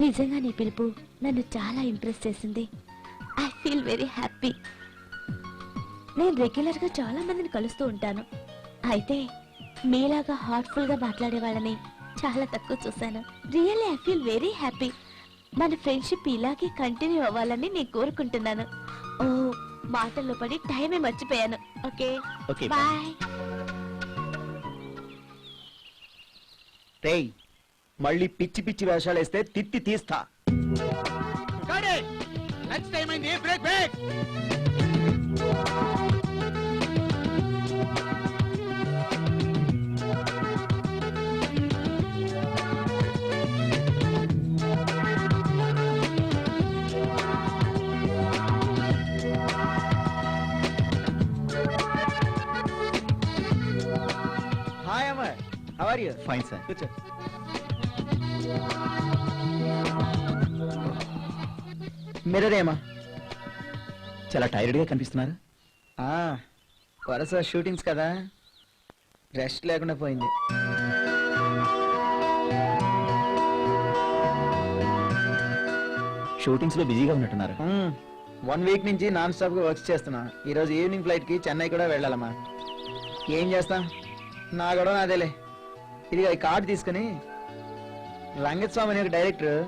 నిజంగా నీ పిలుపు నన్ను చాలా ఇంప్రెస్ చేసింది. I feel very happy. నేను రెగ్యులర్ గా చాలా మందిని కలుస్తూ ఉంటాను, అయితే మీలాగా హార్ట్ఫుల్ గా మాట్లాడే వాళ్ళని చాలా తక్కువ చూశాను. Really I feel very happy. మన ఫ్రెండ్షిప్ ఇలాగే కంటిన్యూ అవ్వాలని నేను కోరుకుంటున్నాను. ఓ మాటల్లో పడి టైమే మర్చిపోయాను. Okay okay bye. రేయ్ మళ్ళీ పిచ్చి పిచ్చి వేషాలు వేస్తే తిత్తి తీస్తా. లంచ్ టైం అయింది, break break. Hi Amar, how are you? Fine sir కూర్చో. మిర్రరేమా చాలా టైర్డ్ గా కనిపిస్తున్నారు వరుస షూటింగ్స్ కదా, రెస్ట్ లేకుండా పోయింది. షూటింగ్స్ లో బిజీగా ఉన్నట్టున్నారు 1 వీక్ నుంచి నాన్ స్టాప్ గా వర్క్స్ చేస్తున్నా. ఈ రోజు ఈవినింగ్ ఫ్లైట్ కి చెన్నై కూడా వెళ్ళాలమ్మా. ఏం చేస్తా, నా గొడవ నాదేలే. ఇదిగా ఈ కార్డు తీసుకుని రంగస్వామి అనే ఒక డైరెక్టర్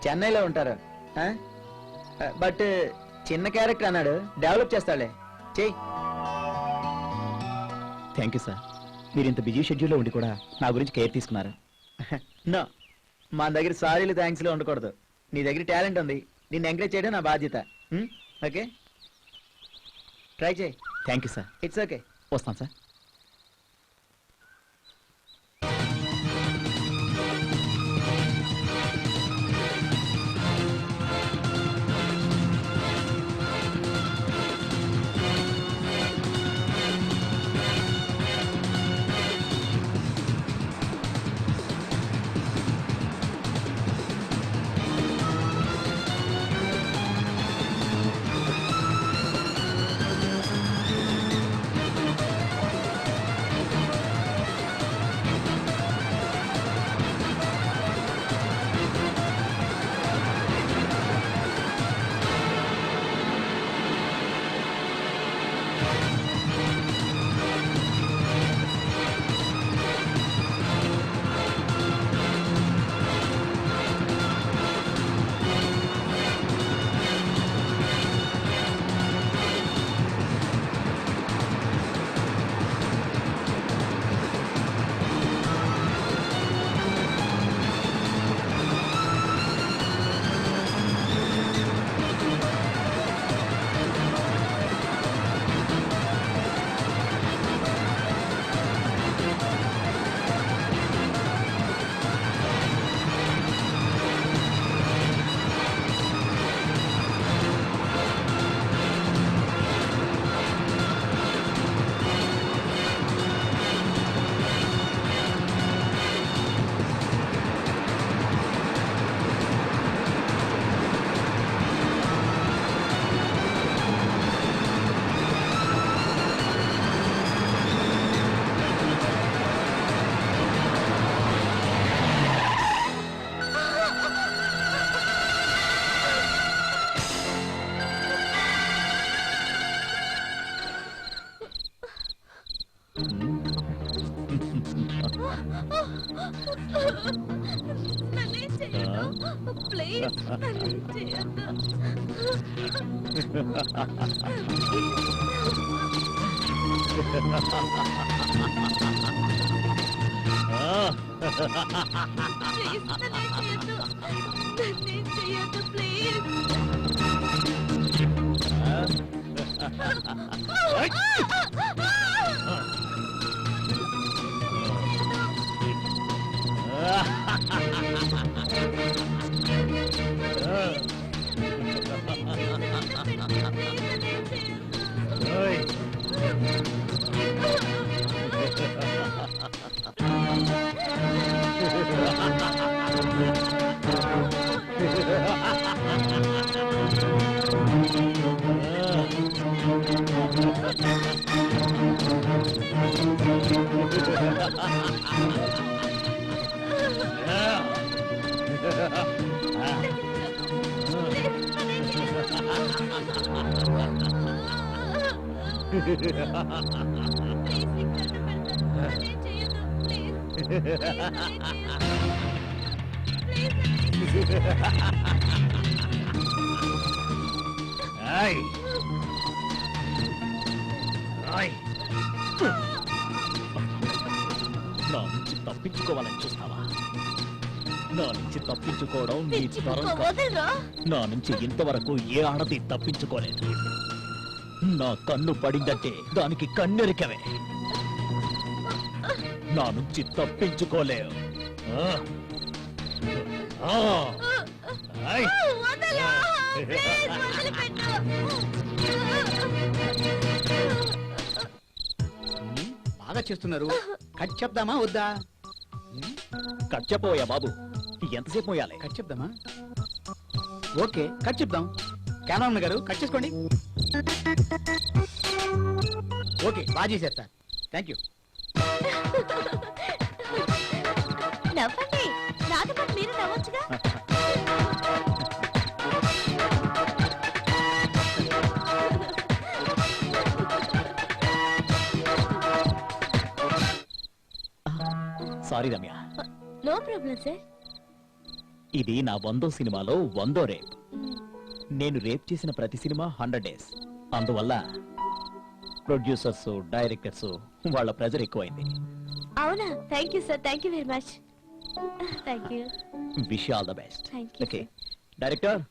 చెన్నైలో ఉంటారు, బట్ చిన్న క్యారెక్టర్ అన్నాడు, డెవలప్ చేస్తాడులే, చెయ్యి. థ్యాంక్ యూ సార్ మీరు ఇంత బిజీ షెడ్యూల్లో ఉండి కూడా నా గురించి కేర్ తీసుకున్నారు నో, మా దగ్గర సారీలు థ్యాంక్స్ లో ఉండకూడదు. నీ దగ్గర టాలెంట్ ఉంది, నిన్ను ఎంకరేజ్ చేయడం నా బాధ్యత. ఓకే, ట్రై చేయి. Thank you sir it's okay. వస్తాను సార్ ప్లీజ్ చేయొద్దు. ప్లీజ్ నన్నేం చేయొద్దు ప్లీజ్. నా నుంచి తప్పించుకోవాలని చూస్తావా? నా నుంచి తప్పించుకోవడం నీ తరం కాదు. వదలరా. నా నుంచి ఇంతవరకు ఏ ఆడది తప్పించుకోలేదు. నా కన్ను పడిందంటే దానికి కన్నెరికవే. నా నుంచి తప్పించుకోలేవు. ఆ? ఆ. ఆయ్. వదలా. ప్లీజ్ వదిలిపెట్టు. బాగా చేస్తున్నారు. కట్ చెప్దామా వద్దా? కట్ చెప్పబోయా బాబు, ఎంతసేపు మోయాలి? కట్ చెప్దామా? ఓకే కట్ చెప్దాం. కెమెరామన్ గారు కట్ చేసుకోండి. ఓకే బాగా చేశారు సార్. Thank you. నవ్వండి. నాతో పాటు మీరు నవ్వొచ్చుగా. Sorry Ramya, no problem sir. ఇది నా 100వ సినిమాలో 100వ రేప్. నేను రేప్ చేసిన ప్రతి సినిమా 100 డేస్. అందువల్ల ప్రొడ్యూసర్స్, డైరెక్టర్స్ వాళ్ళ ప్రెజర్ ఎక్కువైంది. అవునా? Thank you sir. Thank you very much. Thank you. Wish all the best. Thank you. Okay director.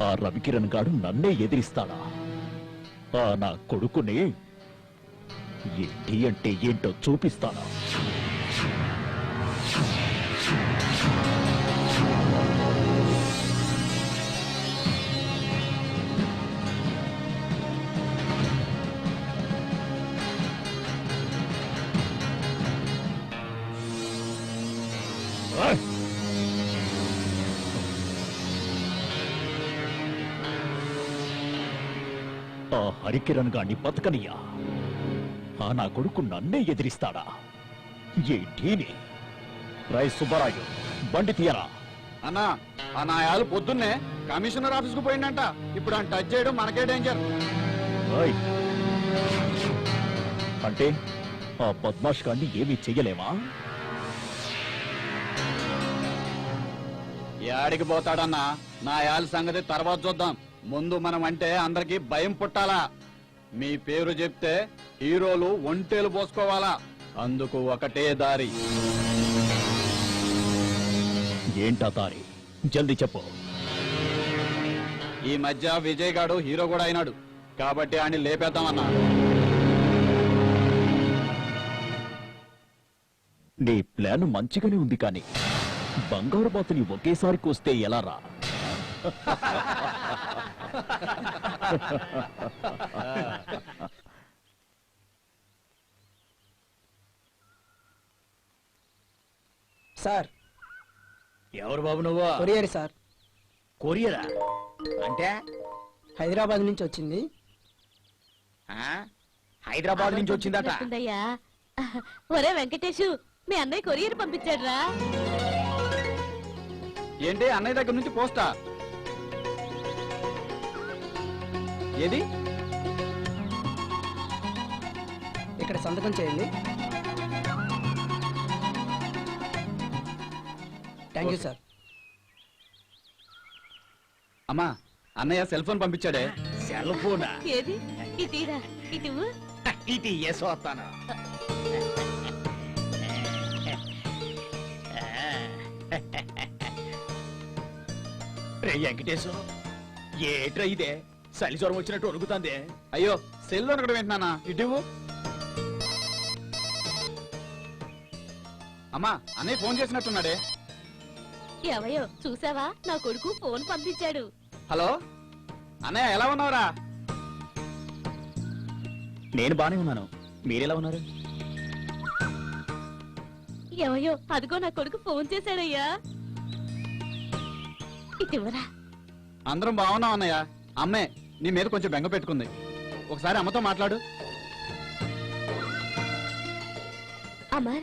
ఆ రవికిరణ్ గాడు నన్నే ఎదిరిస్తాడా? ఆ నా కొడుకుని ఏంటి అంటే ఏంటో చూపిస్తాడా? ఆ హరికిరణ్ గాన్ని బతకనియా? ఆ నా కొడుకు నన్నే ఎదిరిస్తాడా? ఏంటి? రై సుబ్బరాయు, బండి తీయరా. అన్నా ఆ నాయాలు పొద్దున్నే కమిషనర్ ఆఫీస్ కు పోయిందంట. ఇప్పుడు ఆయన టచ్ చేయడం మనకే డేంజర్. ఓయ్. అంటే ఆ బద్మాష్ గాన్ని ఏమీ చెయ్యలేమా? యాడికి పోతాడన్నా? నాయాల సంగతి తర్వాత చూద్దాం. ముందు మనం అంటే అందరికి భయం పుట్టాలా. మీ పేరు చెప్తే హీరోలు ఒంటేలు పోసుకోవాలా. అందుకు ఒకటే దారి. ఏంటా దారి? జల్దీ చెప్పు. ఈ మధ్య విజయ్ గాడు హీరో కూడా అయినాడు కాబట్టి ఆయన లేపేద్దామన్నా. నీ ప్లాన్ మంచిగానే ఉంది, కానీ బంగారు బాతుని ఒకేసారి కోస్తే ఎలా రా? సార్, ఎవరు బాబు నువ్వు? Courier sir. కొరియరా? అంటే హైదరాబాద్ నుంచి వచ్చింది. హైదరాబాద్ నుంచి వచ్చిందట. గుర్తుందయ్యా. ఒరే వెంకటేషు మీ అన్నయ్య కొరియర్ పంపించాడు రా. ఏంటి అన్నయ్య దగ్గర నుంచి పోస్టా? ఏది? ఇక్కడ సంతకం చేయండి. Thank you sir. అమ్మా, అన్నయ్య సెల్ ఫోన్ పంపించాడే. సెల్ ఫోనా? ఏది ఇటీరా ఇటు. ఇది ఎస్ వస్తాను. రే వెంకటేశం, ఏట్రా ఇదే చలి జ్వరం వచ్చినట్టు వణుకుతాందే. అయ్యో, సెల్ ఒకటి వింటున్నానా? ఇటు అమ్మా, అన్నయ్య ఫోన్ చేసినట్టున్నాడే. ఎవయో చూసావా, నా కొడుకు ఫోన్ పంపించాడు. హలో అన్నయ్య, ఎలా ఉన్నావురా? నేను బానే ఉన్నాను, మీరెలా ఉన్నారు? ఎవయో అదిగో నా కొడుకు ఫోన్ చేశాడయ్యా. ఇటువరా. అందరం బాగున్నాం అన్నయ్య. అమ్మే నీ మీద కొంచెం బెంగ పెట్టుకుంది. ఒకసారి అమ్మతో మాట్లాడు. అమర్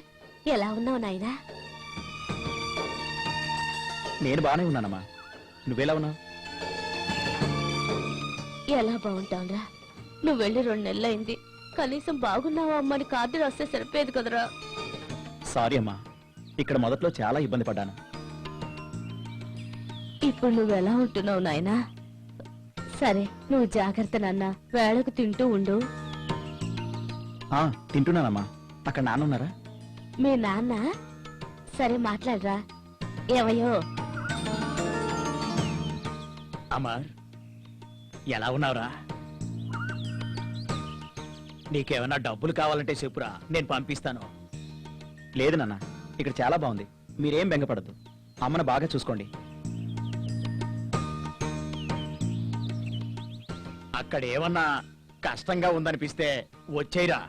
ఎలా ఉన్నావు నాయనా? నేను బానే ఉన్నానమ్మా, నువ్వెలా ఉన్నావు? ఎలా బాగుంటావురా? నువ్వు వెళ్ళి 2 నెలలైంది. కనీసం బాగున్నావా అమ్మని కార్డు రాస్తే సరిపోయేది కదరా. సారీ అమ్మా, ఇక్కడ మొదట్లో చాలా ఇబ్బంది పడ్డాను. ఇప్పుడు నువ్వెలా ఉంటున్నావు నాయనా? సరే నువ్వు జాగ్రత్త నాన్న, వేళకు తింటూ ఉండు. ఆ, తింటున్నానమ్మా. అక్కడ నాన్న ఉన్నారా? మీ నాన్న సరే మాట్లాడరా. ఏవయ్యో అమర్, ఎలా ఉన్నావురా? నీకేమన్నా డబ్బులు కావాలంటే చెప్పురా, నేను పంపిస్తాను. లేదు నాన్న, ఇక్కడ చాలా బాగుంది, మీరేం బెంగపడద్దు. అమ్మను బాగా చూసుకోండి. అక్కడ ఏమన్నా కష్టంగా ఉందనిపిస్తే వచ్చేయరా.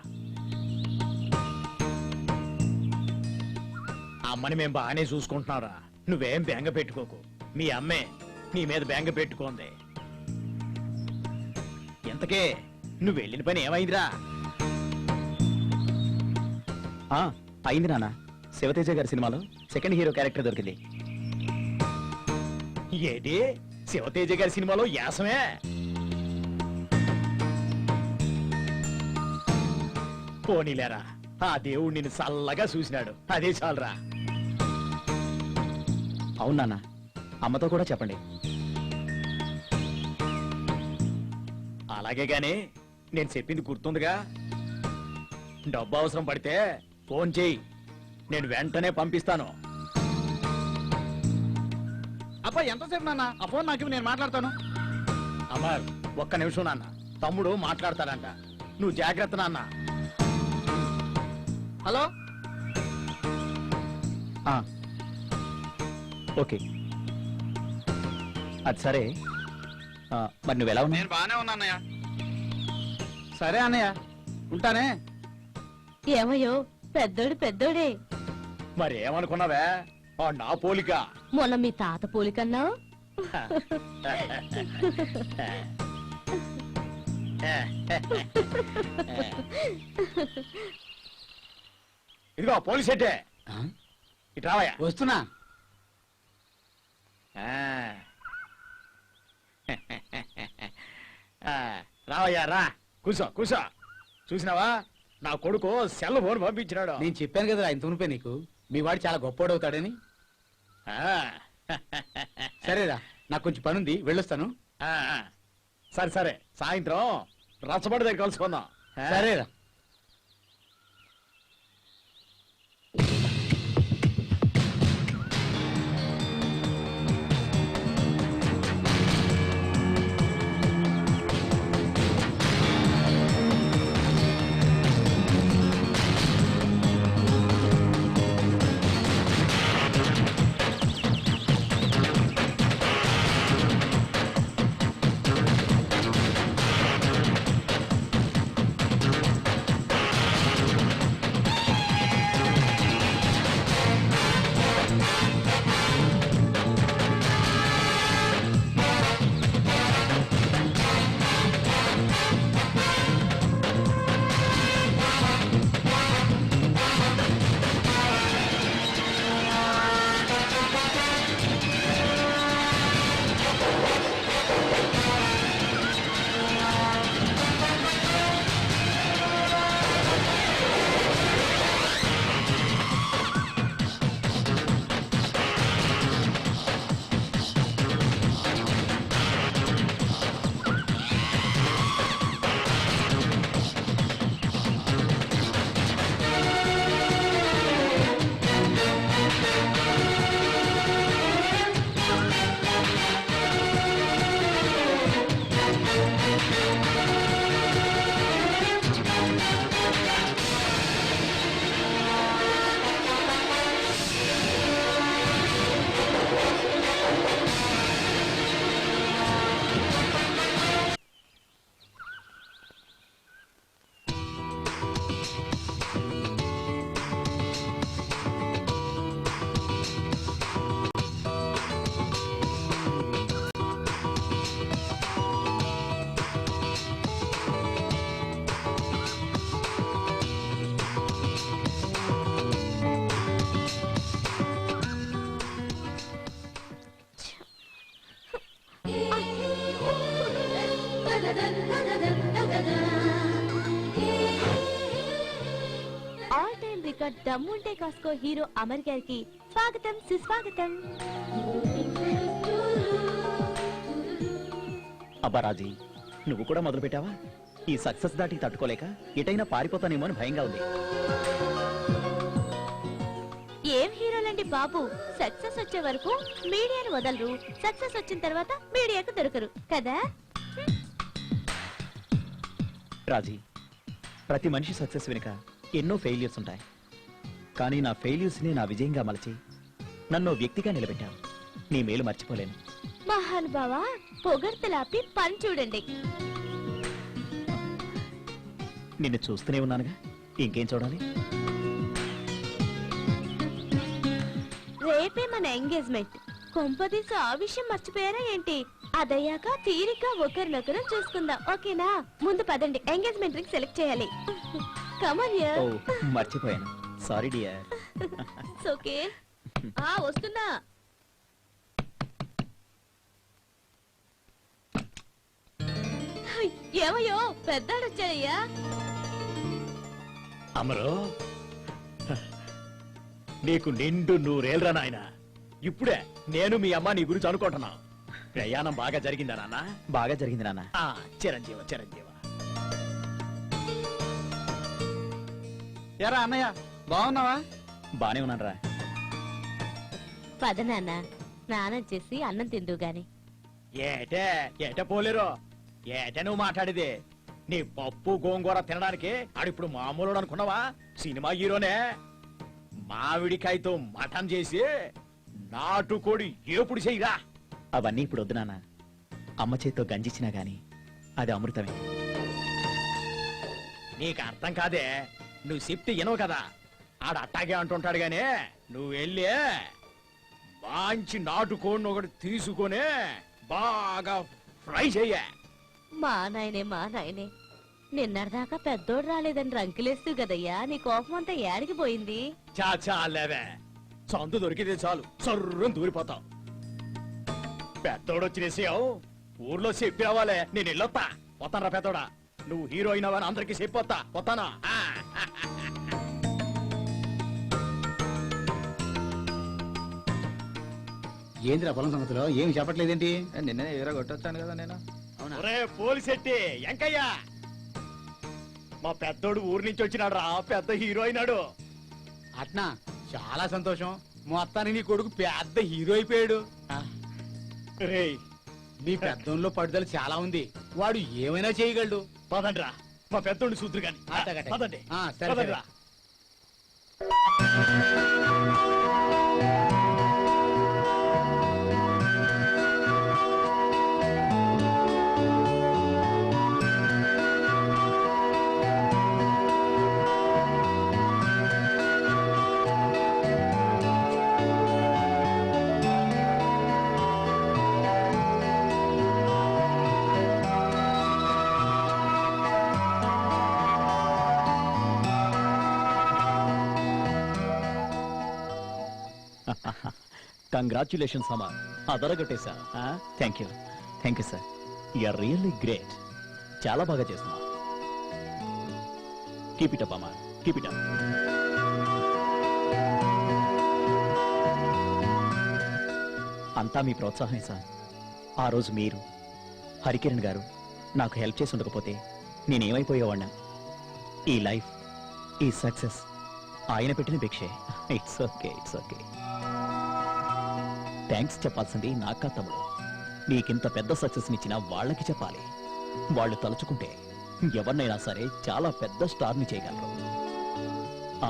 అమ్మని మేం బాగానే చూసుకుంటున్నారా, నువ్వేం బెంగ పెట్టుకోకు. మీ అమ్మే నీ మీద బెంగ పెట్టుకోంది. ఎంతకే నువ్వు వెళ్ళిన పని ఏమైందిరా? అయింది నాన్న, శివతేజ గారి సినిమాలో సెకండ్ హీరో క్యారెక్టర్ దొరికింది. ఏది శివతేజ గారి సినిమాలో యాసమే? పోనీలేరా, ఆ దేవుడు నిన్ను చల్లగా చూసినాడు, అదే చాలరా. అవునా, అమ్మతో కూడా చెప్పండి. అలాగే గాని నేను చెప్పింది గుర్తుందిగా. డబ్బు అవసరం పడితే ఫోన్ చేయి, నేను వెంటనే పంపిస్తాను. అబ్బా, ఎంతసేపు నాన్న? ఆ ఫోన్ నాకు నేను మాట్లాడతాను. అమర్, ఒక్క నిమిషం నాన్న, తమ్ముడు మాట్లాడతాడంట. నువ్వు జాగ్రత్త నాన్న. హలో. ఓకే, అది సరే. మరి నువ్వెలా ఉన్నావు? నేను బానే ఉన్నా అన్నయ్య. సరే అన్నయ్య, ఉంటానే. ఏమయ్యో పెద్దోడు పెద్దోడే. మరి ఏమనుకున్నావే, నా పోలిక. మొన్న మీ తాత పోలికన్నావు. ఇదిగో పోలీస్ అంటే ఇటు రావయ్యా. వస్తున్నా. రావయ్యా, రా, కూర్చో కూర్చో. చూసినావా, నా కొడుకు సెల్ ఫోన్ పంపించినాడు. నేను చెప్పాను కదా ఆయన తునిపే నీకు, మీ వాడు చాలా గొప్పోడవుతాడని. సరేరా, నాకు కొంచెం పనుంది, వెళ్ళొస్తాను. సరే సరే, సాయంత్రం రచ్చబడి దగ్గర కలుసుకుందాం. సరేరా. ఇక దమ్ముంటే కాసుకో హీరో అమర్ గారికి స్వాగతం సుస్వాగతం. అబ్బా రాజీ, నువ్వు కూడా మొదలు పెట్టావా? ఈ సక్సెస్ దాటి తట్టుకోలేక ఎటైనా పారిపోతానేమో అని భయంగా ఉంది. ఏం హీరోలండి బాబు, సక్సెస్ వచ్చే వరకు మీడియాను వదలరు, సక్సెస్ వచ్చిన తర్వాత మీడియాకు దొరకరు కదా. రాజీ, ప్రతి మనిషి సక్సెస్ వెనుక ఎన్నో ఫెయిల్యూర్స్ ఉంటాయి. కానీ నా ఫెయిల్యూర్స్ ని నా విజయంగా మలచి నన్ను వ్యక్తిగా నిలబెట్టావు. నీ మేలు మర్చిపోలేను. మహానుభావ, పొగడ్తలాపి పని చూడండి. నిన్ను చూస్తూనే ఉన్నానుగా, ఇంకేం చూడాలి? రేపే మన ఎంగేజ్మెంట్. కొంపదీసి ఆ విషయం మర్చిపోయారా ఏంటి? అదయ్యాక తీరిక ఒకరినొకరు చూసుకుందాం, ఓకేనా? ముందు పదండి, ఎంగేజ్మెంట్ రింగ్ సెలెక్ట్ చేయాలి. కమన్ ఓ, మర్చిపోయాను. Sorry dear. ఓకే. వస్తున్నా. ఏమయ్యో, పెద్దాడు వచ్చాయ్యా. అమరు, నీకు నిండు నూరేళ్ళరా నాయన. ఇప్పుడే నేను మీ అమ్మ నీ గురించి అనుకుంటున్నా. ప్రయాణం బాగా జరిగిందా నాన్న? బాగా జరిగింది నాన్న. చిరంజీవ చిరంజీవ. ఎరా అన్నయ్య, బాగున్నావా? బానే ఉన్నాను రా. పద నాన్న, స్నానం చేసి అన్నం తిందు గాని. ఏటే ఏటే పోలేరు, ఏటే నువ్వు మాట్లాడేది? నీ పప్పు గోంగూర తినడానికి ఆడిప్పుడు మామూలు అనుకున్నావా? సినిమా హీరోనే. మామిడికాయతో మటన్ చేసి నాటుకోడి ఏపుడు చెయ్యరా. అవన్నీ ఇప్పుడు వద్దు నాన్న. అమ్మ చేత్తో గంజిచ్చినా గాని అది అమృతమే. నీకు అర్థం కాదే, నువ్వు చెప్తే వినవు కదా. ఆడ అట్టాగే అంటుంటాడు గానీ నువ్వు వెళ్ళి మంచి నాటుకోడిని ఒకటి తీసుకొని బాగా ఫ్రై చెయ్య. మా నాయనే నిన్నటిదాకా పెద్దోడు రాలేదని రంకులేస్తూ కదయ్యా, నీ కోపం అంతా ఏడికి పోయింది? చాలేవే, సందు దొరికితే చాలు సర్రం దూరిపోతావు. పెద్దోడు వచ్చినేసావు, ఊర్లో చెప్పి రావాలే. నేను వెళ్ళొత్తా. పోతానరా పెద్దోడా, నువ్వు హీరో అయినావని అందరికీ చెప్పొత్తా. పోతానా? ఏంద్రా పొలం సంగతిలో ఏమి చెప్పట్లేదేంటి? నిన్నే ఎదురా కొట్టొచ్చాను కదా నేను. ఒరే పోలీసెట్టి ఎంకయ్యా, మా పెద్దోడు ఊరు నుంచి వచ్చినాడు రా, పెద్ద హీరో అయినాడు. అట్నా, చాలా సంతోషం. మొత్తానికి నీ కొడుకు పెద్ద హీరో అయిపోయాడు. రేయ్, మీ పెద్దోన్లో పట్టుదల చాలా ఉంది, వాడు ఏమైనా చేయగలడు. పదండ్రా, మా పెద్దోడిని సూత్రు గాని. అట్టగట్టే. పదండి. సరే, పదండ్రా. కంగ్రాచులేషన్స్ అమ్మా, అదరగొట్టేశా. Thank you sir. You're really great. చాలా బాగా చేస్తున్నా. కీప్ ఇట్ అప్ అమ్మా, కీప్ ఇట్ అప్. అంతా మీ ప్రోత్సాహమే సార్. ఆ రోజు మీరు, హరికిరణ్ గారు నాకు హెల్ప్ చేసి ఉండకపోతే నేనేమైపోయేవాడినా? ఈ లైఫ్, ఈ సక్సెస్ ఆయన పెట్టిన భిక్షే. It's okay. థ్యాంక్స్ చెప్పాల్సింది నాకా తమ్ముడు. నీకింత పెద్ద సక్సెస్ ఇచ్చిన వాళ్ళకి చెప్పాలి. వాళ్ళు తలుచుకుంటే ఎవరినైనా సరే చాలా పెద్ద స్టార్ని చేయగలరు.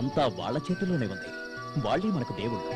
అంతా వాళ్ళ చేతిలోనే ఉంది. వాళ్ళే మనకు దేవుళ్ళు.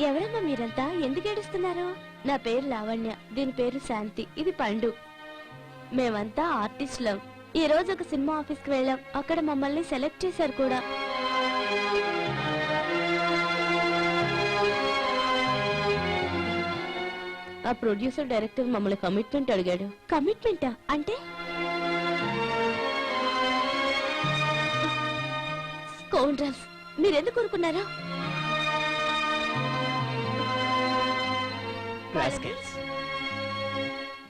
ఎవరమ్మా మీరంతా ఎందుకు ఏడుస్తున్నారు? నా పేరు లావణ్య, దీని పేరు శాంతి, ఇది పండు. మేమంతా ఆర్టిస్టులం. ఈ రోజు ఒక సినిమా ఆఫీస్ కి వెళ్ళాం, అక్కడ మమ్మల్ని సెలెక్ట్ చేశారు కూడా. ఆ ప్రొడ్యూసర్ డైరెక్టర్ మమ్మల్ని కమిట్మెంట్ అడిగాడు. కమిట్మెంటా అంటే? స్కౌండ్రల్స్, మీరెందుకు కోరుకున్నారా? రాస్కెల్స్.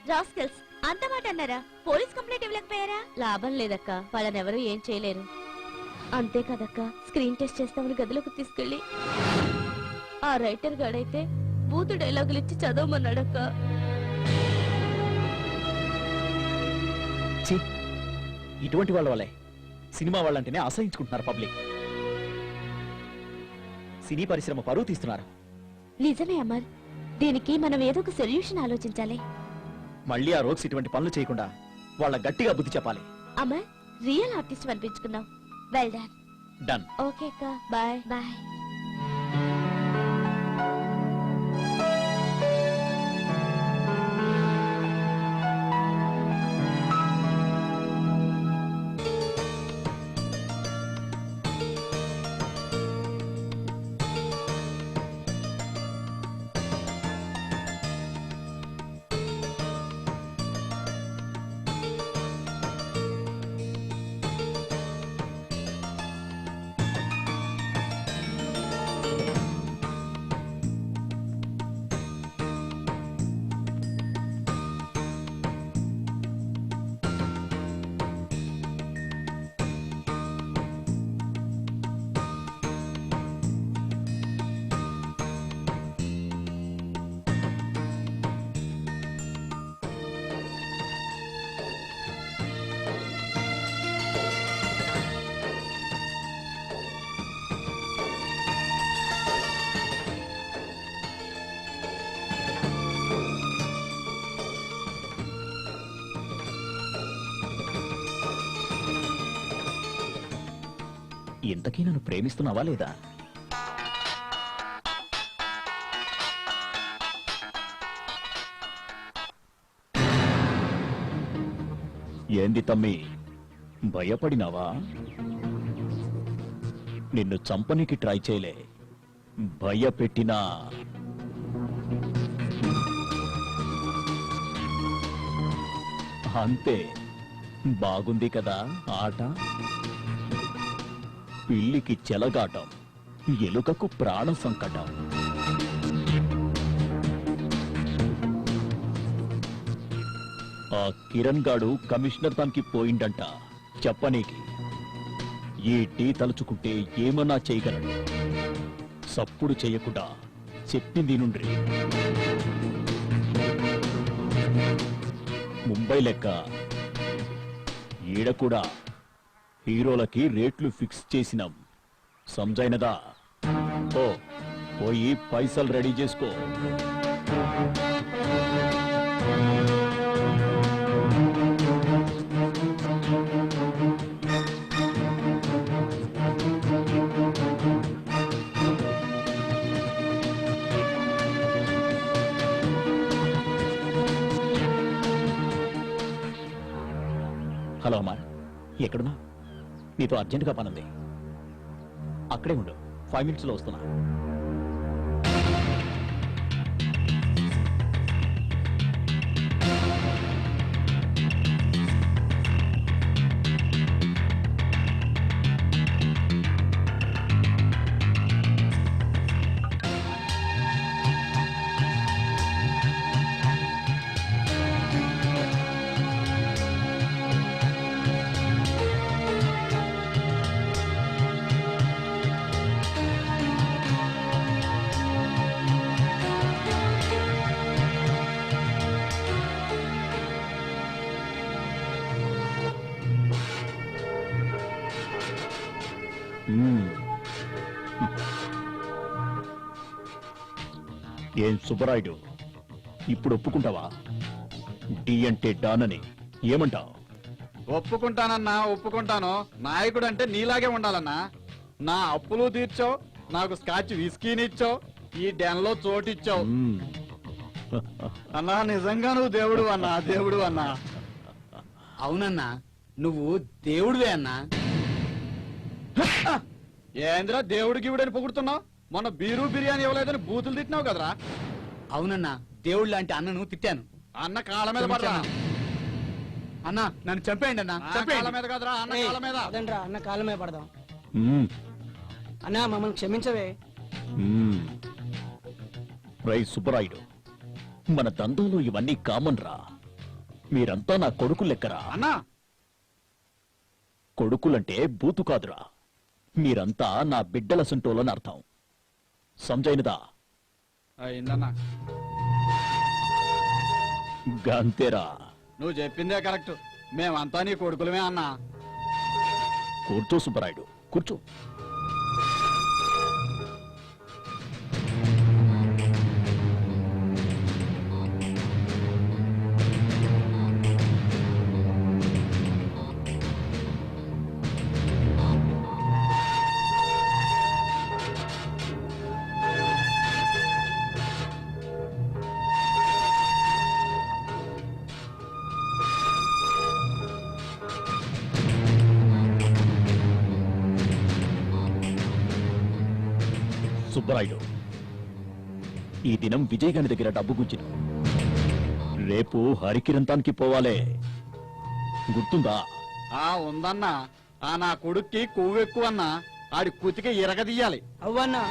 రాస్కెల్స్ అంత మాట అన్నారా? పోలీస్ కంప్లైంట్ ఇవ్వలేకపోయారా? లాభం లేదక్క, వాళ్ళనెవరూ ఏం చేయలేరు. అంతే కదక్క, స్క్రీన్ టెస్ట్ చేస్తామని గదిలోకి తీసుకెళ్ళి ఆ రైటర్ గాడైతే బూతు డైలాగులు ఇచ్చి చదవమన్నాడక్క. ఛీ, ఇటువంటి వాళ్ళ వల్లే సినిమా వాళ్ళంటేనే అసహించుకుంటున్నారు పబ్లిక్. సినీ పరిశ్రమ పరువు తీస్తున్నారు. నిజమే అమర్, దీనికి మనం ఏదో ఒక సొల్యూషన్ ఆలోచించాలి. మళ్ళీ ఆ రోగ్స్ ఇటువంటి పనులు చేయకుండా వాళ్ళ గట్టిగా బుద్ధి చెప్పాలి. అమర్, రియల్ ఆర్టిస్ట్ అనిపించుకున్నాం. Well done. డన్. ఓకే అక్క, బాయ్ బాయ్. ఇంతకీ నన్ను ప్రేమిస్తున్నావా లేదా? ఏంది తమ్మి, భయపడినావా? నిన్ను చంపనీకి ట్రై చేయలే, భయపెట్టినా. అంతే. బాగుంది కదా ఆట? పిల్లికి చెలగాటం, ఎలుకకు ప్రాణ సంకటం. ఆ కిరణ్ గాడు కమిషనర్ దానికి పోయిండంట చెప్పనీకి. ఈ టీ తలుచుకుంటే ఏమన్నా చేయగలడు. సప్పుడు చేయకుండా చెప్పింది నుండి. ముంబై లెక్క ఈడ కూడా హీరోలకి రేట్లు ఫిక్స్ చేసినాం. సంజైనదా? ఓ, పోయి పైసలు రెడీ చేసుకో. హలో అమ్మాయి, ఎక్కడున్నా? నీతో అర్జెంటుగా పనుంది. అక్కడే ఉండు, 5 minutes లో వస్తున్నా. ఏం సుబ్బరాయుడు, ఇప్పుడు ఒప్పుకుంటావా? డి అంటే డాన్ అని ఏమంటావు? ఒప్పుకుంటానన్నా, ఒప్పుకుంటాను. నాయకుడు అంటే నీలాగే ఉండాలన్నా. నా అప్పులు తీర్చావు, నాకు స్కాచ్ విస్కీనిచ్చావు, ఈ డెన్లో చోటిచ్చావు మ్మ్. అన్నా నిజంగా నువ్వు దేవుడు అన్నా దేవుడు అన్నా. అవునన్నా నువ్వు దేవుడివే అన్నా. ఏంద్రా దేవుడికి ఇవిడని పొగుడుతున్నావు? మొన్న బీరు బిర్యానీ ఇవ్వలేదని బూతులు తిట్టినావు కదరా. అవునన్నా దేవుడు లాంటి అన్నను తిట్టాను. అన్న కాళ్ళ మీద పడరా. అన్నా నన్ను చంపేయండి అన్నా, కాళ్ళ చంపేయండి. మీద కదరా, అన్న ఏయ్, కాళ్ళ మీద. అదండ్రా అన్న కాళ్ళ మీద పడదాం. మ్మ్. అన్నా మమ్మల్ని క్షమించవే. మ్మ్. రై సుబ్బరాయుడు, మన దందాలో ఇవన్నీ కామన్ రా. మీరంతా నా కొడుకు లెక్కరా. అన్నా కొడుకులంటే బూతు కాదురా. మీరంతా నా బిడ్డల సంటోలని అర్థం. సంజైనదా? అయిందన్నా. గంతేరా. నువ్వు చెప్పిందే కరెక్ట్. మేమంతా నీ కొడుకులమే అన్నా. కూర్చో సుబ్బరాయుడు, కూర్చో. సుబ్బరాయుడు, ఈ దినం విజయ్ గారి దగ్గర డబ్బు గుంచిన. రేపు హరికిరంతానికి పోవాలే, గుర్తుందా? ఉందన్నా. ఆ నా కొడుక్కి కొవ్వు ఎక్కువ అన్నా. ఆడి కుతికి ఇరగదీయాలి. అవ్వన్నా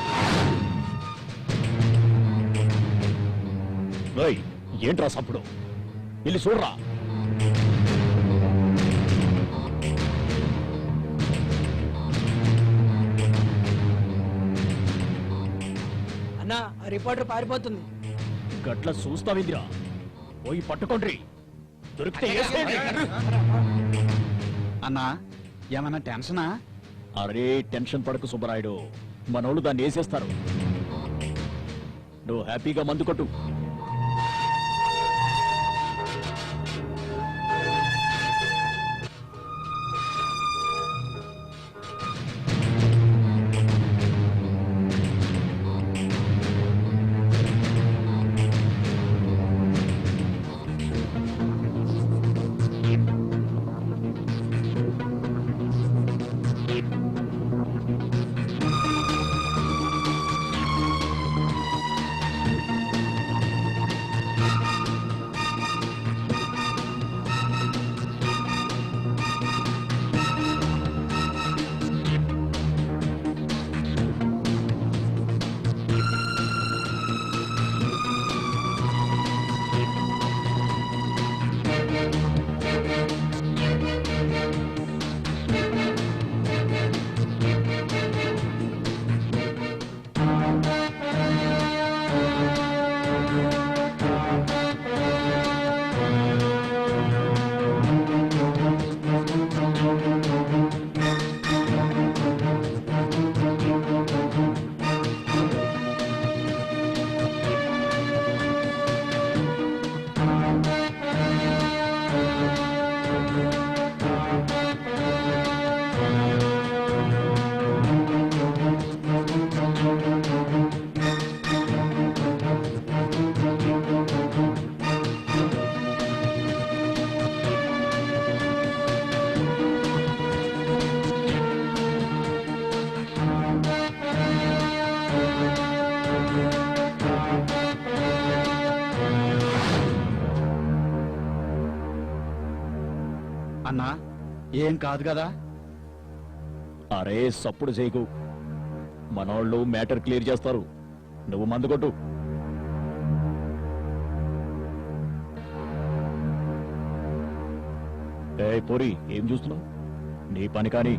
రేయ్, ఏంట్రా సప్పుడు? వెళ్ళి చూడరా. అన్నా ఆ రిపోర్టర్ పారిపోతుంది. గట్ల చూస్తావిందిరా. పోయి పట్టుకోండి. దొరికితే వేసేయండి. అన్నా ఏమన్నా టెన్షనా? అరే టెన్షన్ పడకు సుబ్బరాయుడు, మనోళ్ళు దాన్ని వేసేస్తారు. నువ్వు హ్యాపీగా మందు కొట్టు. అన్నా ఏం కాదు కదా? అరే సప్పుడు చేయకు, మనోళ్ళు మ్యాటర్ క్లియర్ చేస్తారు. నువ్వు మందు కొట్టు. ఏ పోరి, ఏం చూస్తున్నావు? నీ పని కానీ.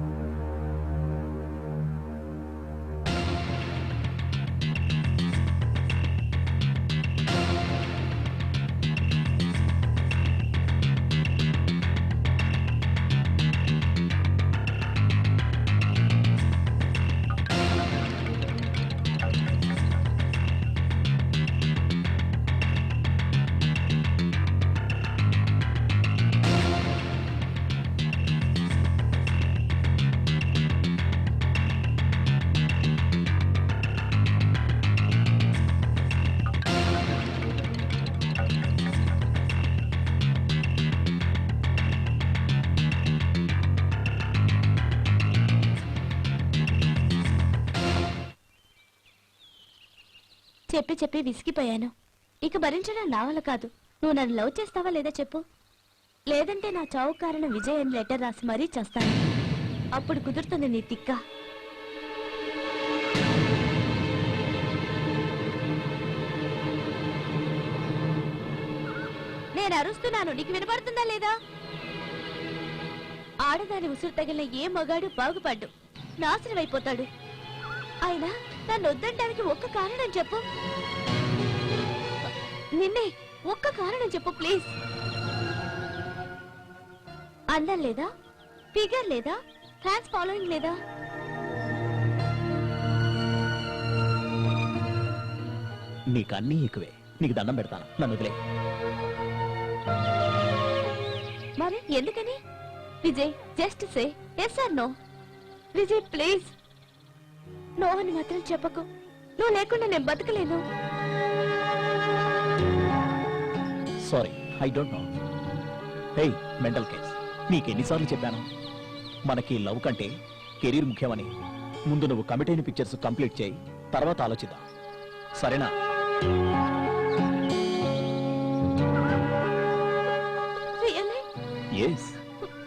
చెప్పి చెప్పి విసిగిపోయాను. ఇక భరించడం నా వల్ల కాదు. నువ్వు నన్ను లవ్ చేస్తావా లేదా చెప్పు. లేదంటే నా చావు కారణం విజయ్ అని లెటర్ రాసి మరీ చేస్తాను. అప్పుడు కుదురుతుంది నీ తిక్క. నేను అరుస్తున్నాను, నీకు వినపడుతుందా లేదా? ఆడదాని ఉసురు తగిలిన ఏ మగాడు బాగుపడ్డు, నాశనం అయిపోతాడు. అయినా నన్ను వద్దంటానికి ఒక్క కారణం చెప్పు. నిన్నే ఒక్క కారణం చెప్పు ప్లీజ్. అందం లేదా, ఫిగర్ లేదా, ఫ్యాన్స్ ఫాలోయింగ్ లేదా? నీకన్నీ ఎక్కువే. నీకు దండం పెడతాను, నన్ను వదిలే. మరి ఎందుకని? Vijay just say yes or no. Vijay please. No అని మాత్రం చెప్పకు. నువ్వు లేకుండా నేను బతకలేను. Sorry, I don't know. Hey mental case, నీకెన్నిసార్లు చెప్పాను మనకి లవ్ కంటే కెరీర్ ముఖ్యమని. ముందు నువ్వు కమిట్ అయిన పిక్చర్స్ కంప్లీట్ చేయి, తర్వాత ఆలోచిద్దాం, సరేనా? Really? ఎస్,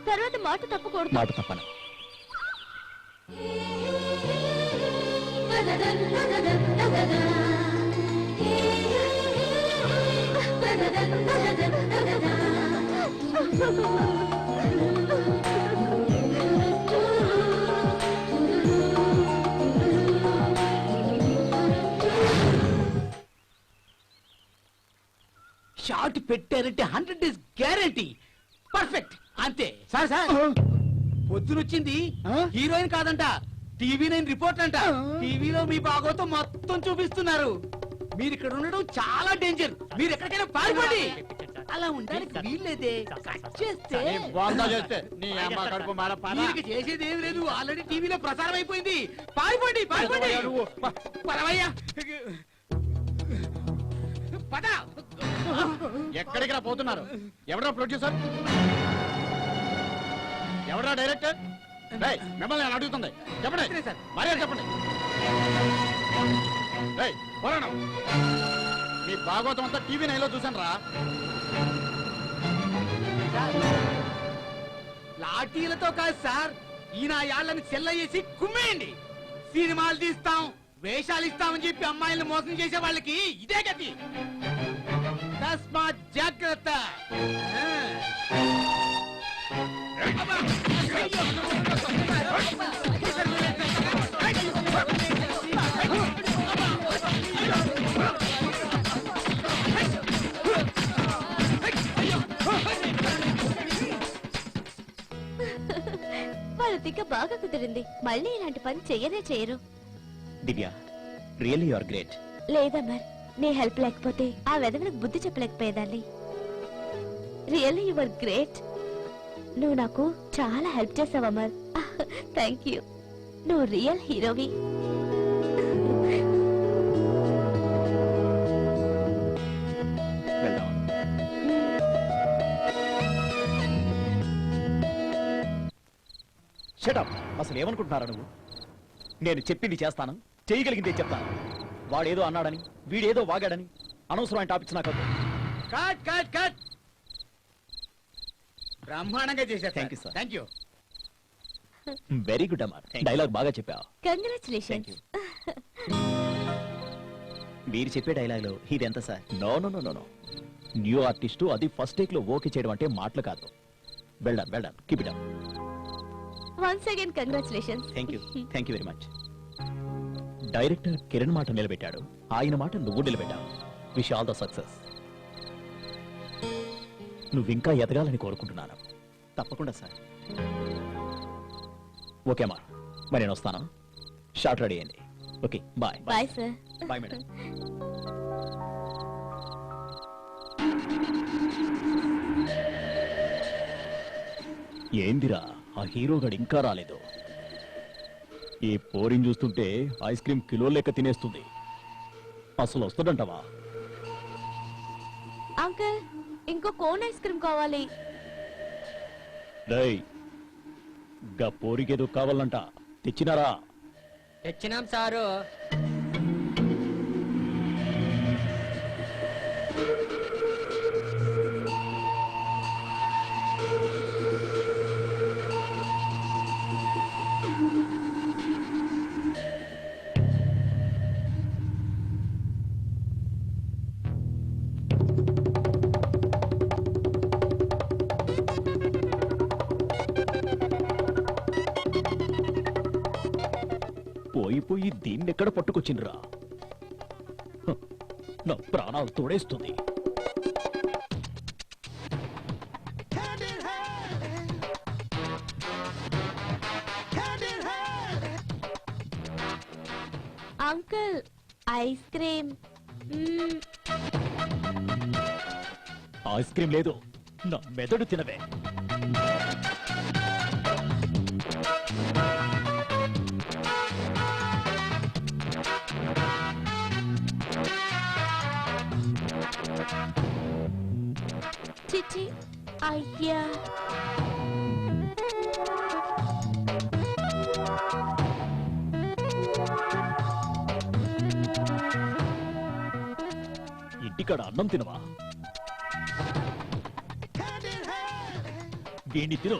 తర్వాత మాట తప్పకూడదు. మాట తప్పను. షార్ట్ పెట్టారంటే 100 డేస్ గ్యారంటీ. పర్ఫెక్ట్ అంతే. సార్ సార్ పొద్దునొచ్చింది హీరోయిన్ కాదంట, టీవీ 9 రిపోర్ట్ అంట. టీవీలో మీ బాగోతో మొత్తం చూపిస్తున్నారు. మీరు ఇక్కడ ఉండడం చాలా డేంజర్. మీరు ఎక్కడికైనా పారిపోండి. అలా ఉండడానికి వీల్లేదే. కట్ చేస్తే వీరికి చేసేది ఏం లేదు. ఆల్రెడీ టీవీలో ప్రసారం అయిపోయింది. పారిపోండి పారిపోండి. పరవయ్యా పద. ఎక్కడికి పోతున్నారు? ఎవరా ప్రొడ్యూసర్, ఎవరా డైరెక్టర్? మిమ్మల్ని నేను అడుగుతుంది, చెప్పండి సార్. మర్యాద చెప్పండి. పోరాడం. మీ భాగవతం అంతా టీవీ 9లో చూసాను రా. లాఠీలతో కాదు సార్, ఈయన యాళ్ళని చెల్లయ్యేసి కుమ్మేయండి. సినిమాలు తీస్తాం, వేషాలు ఇస్తామని చెప్పి అమ్మాయిలను మోసం చేసే వాళ్ళకి ఇదే గతి. తస్మాత్ జాగ్రత్త. అబ్బా! అయ్యో! వాళ్ళ తిక్క బాగా కుదిరింది. మళ్ళీ ఇలాంటి పని చెయ్యనే చేయరు. Divya, really you are great. లేదమ్మర్, నీ హెల్ప్ లేకపోతే ఆ వెధవలకు బుద్ధి చెప్పలేకపోయేదాన్ని. Really you are great. నువ్వు నాకు చాలా హెల్ప్ చేసావు అమర్. Thank you. నువ్వు రియల్ హీరోవి. వెళ్దాం. షటప్. అసలు ఏమనుకుంటున్నారా నువ్వు? నేను చెప్పింది చేస్తాను, చేయగలిగిందే చెప్తాను. వాడేదో అన్నాడని, వీడేదో వాగాడని అనవసరమైన టాపిక్స్ నాకు వద్దు. Cut cut cut. బ్రహ్మాండంగా చేశారు. Thank you, sir. Thank you. Very good అమ్మా, డైలాగ్ బాగా చెప్పావు. కంగ్రాచులేషన్స్. మీరు చెప్పే డైలాగ్ లో ఇది ఎంత సార్? No no no no no. New artist, అది ఫస్ట్ టేక్ లో ఓకే చేయడం అంటే మాటలు కాదు. Well done, keep it up. Once again congratulations. Thank you very much. Director Kiran మాట నిలబెట్టాడు, ఆయన మాట నువ్వు నిలబెట్టావు. Wish all the success. నువ్వు ఇంకా ఎదగాలని కోరుకుంటున్నాను. తప్పకుండా సార్. ఓకే అమ్మా, మరి నేను వస్తాను. షార్ట్ రెడీ అయింది. Okay, bye. Bye sir. Bye madam. ఏందిరా ఆ హీరోగాడు ఇంకా రాలేదు? ఈ పోరిని చూస్తుంటే ఐస్ క్రీమ్ కిలో లెక్క తినేస్తుంది. అసలు వస్తుందంటవా? అంకుల్, ఇంకో కోన్ ఐస్ క్రీమ్ కావాలి. రేయ్, గా పోరికేదో కావాలంట, తెచ్చినారా? తెచ్చినాం సారు. పోయి దీన్నెక్కడ పట్టుకొచ్చిండ్రా హ, నా ప్రాణాలు తోడేస్తుంది. Uncle ice cream. Hmm. Ice cream లేదు, నా మెదడు తినవే. చిచి అయ్యా. ఇంటికాడ అన్నం తినవా? దీన్ని తిను.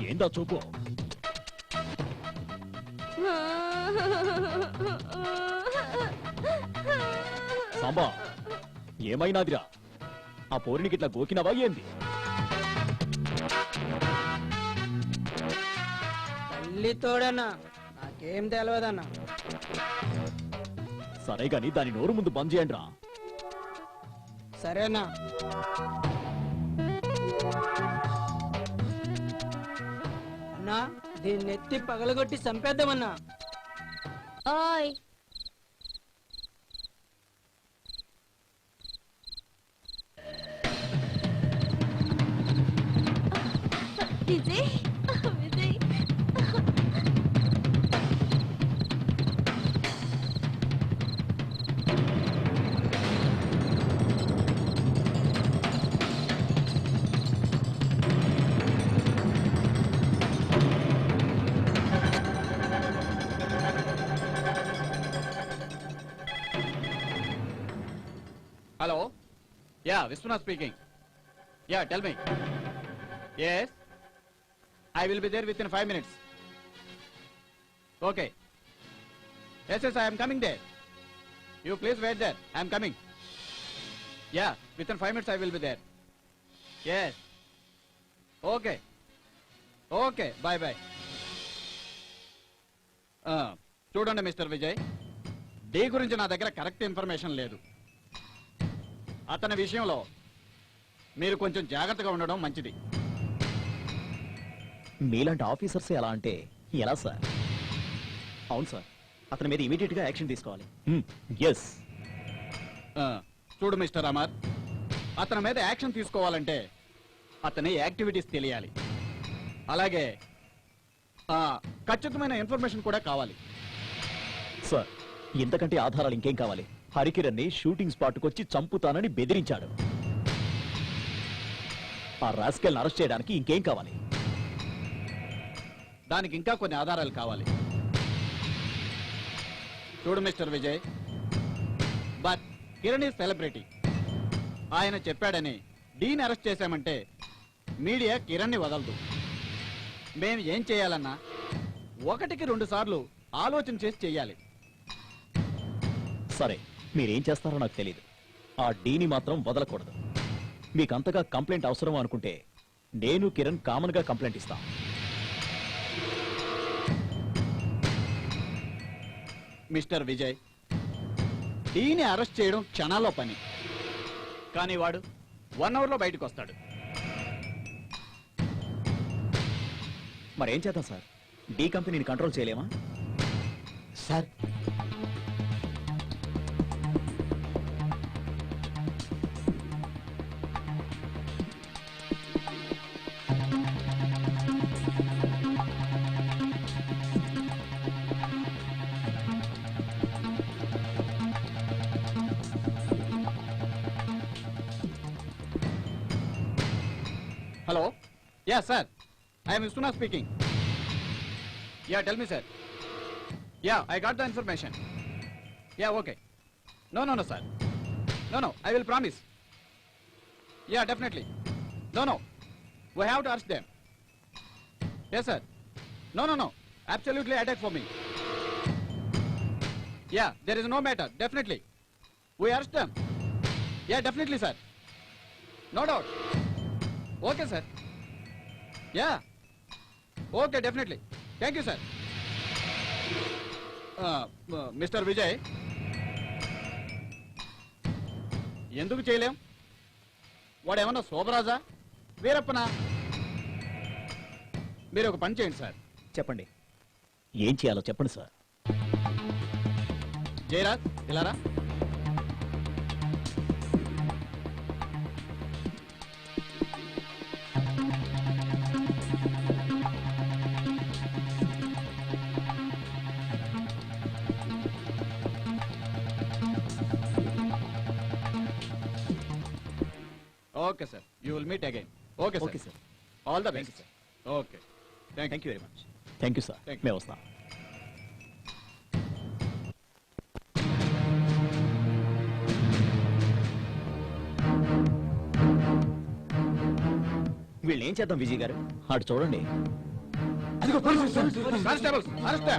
ఏందా చూపు? సాంబా, ఏమైనాదిరా? ఆ పోరినికి ఇట్లా గోకినవా ఏంది? తల్లి తోడన్నా నాకేం తెలియదన్నా. సరే గాని దాని నోరు ముందు బంద్ చేయండి రా. సరేనా? అన్నా దీన్ని ఎత్తి పగలగొట్టి చంపేద్దామన్నా. ఓయ్ Vijay, Vijay. Hello, ya Vishwanath speaking. Ya tell me. Yes, I will be there within 5 minutes. Okay. Yes, I am coming there. You please wait there. I am coming. Yeah, within 5 minutes I will be there. Yes. Okay. Okay, bye. చూడండి mister Vijay, day గురించి నా దగ్గర correct information లేదు. అతని విషయంలో మీరు కొంచెం జాగ్రత్తగా ఉండడం మంచిది. మీలాంటి ఆఫీసర్స్ ఎలా అంటే ఎలా సార్? అవును సార్, అతని మీద ఇమీడియట్ గా యాక్షన్ తీసుకోవాలి. ఎస్. చూడు మిస్టర్ అమర్, అతని మీద యాక్షన్ తీసుకోవాలంటే అతని యాక్టివిటీస్ తెలియాలి. అలాగే ఖచ్చితమైన ఇన్ఫర్మేషన్ కూడా కావాలి. సార్, ఇంతకంటే ఆధారాలు ఇంకేం కావాలి? హరికిరణ్ ని షూటింగ్ స్పాట్ కొచ్చి చంపుతానని బెదిరించాడు. ఆ రాస్కెల్ని అరెస్ట్ చేయడానికి ఇంకేం కావాలి? దానికి ఇంకా కొన్ని ఆధారాలు కావాలి. చూడు mister Vijay, but Kiran is celebrity. ఆయన చెప్పాడని డీన్ అరెస్ట్ చేశామంటే మీడియా కిరణ్ ని వదలదు. మేము ఏం చేయాలన్నా 1కి 2 సార్లు ఆలోచన చేసి చెయ్యాలి. సరే, మీరేం చేస్తారో నాకు తెలియదు. ఆ డీని మాత్రం వదలకూడదు. మీకంతగా కంప్లైంట్ అవసరం అనుకుంటే నేను కిరణ్ కామన్ గా కంప్లైంట్ ఇస్తాం. మిస్టర్ విజయ్, డీని అరెస్ట్ చేయడం క్షణాల్లో పని, కానీ వాడు 1 అవర్లో బయటకు వస్తాడు. మరేం చేద్దాం సార్? డి కంపెనీని కంట్రోల్ చేయలేమా? Sir, hello, ya sir, I am Vishwanath speaking. Ya tell me sir. Ya, I got the information. Ya, okay. No sir, no, I will promise. Ya, definitely. No, we have to arrest them. Yes, sir. No. Absolutely attack for me. Yeah, there is no matter. Definitely. We arrest them. Yeah, definitely, sir. No doubt. Okay, sir. Yeah okay definitely thank you sir mister Vijay ఎందుకు చేయలేం వాడేమన్నా శోభరాజా వీరప్పనా మీరు ఒక పని చేయండి sir చెప్పండి. ఏం చేయాలో చెప్పండి సార్. జయరాజ్ ఇలారా okay sir you will meet again okay okay sir sir. All the best okay thank you very much thank you sir. Thank you. మేము వస్తాం. వీళ్ళు ఏం చేద్దాం విజయ్ గారు? అటు చూడండి. Constables arrest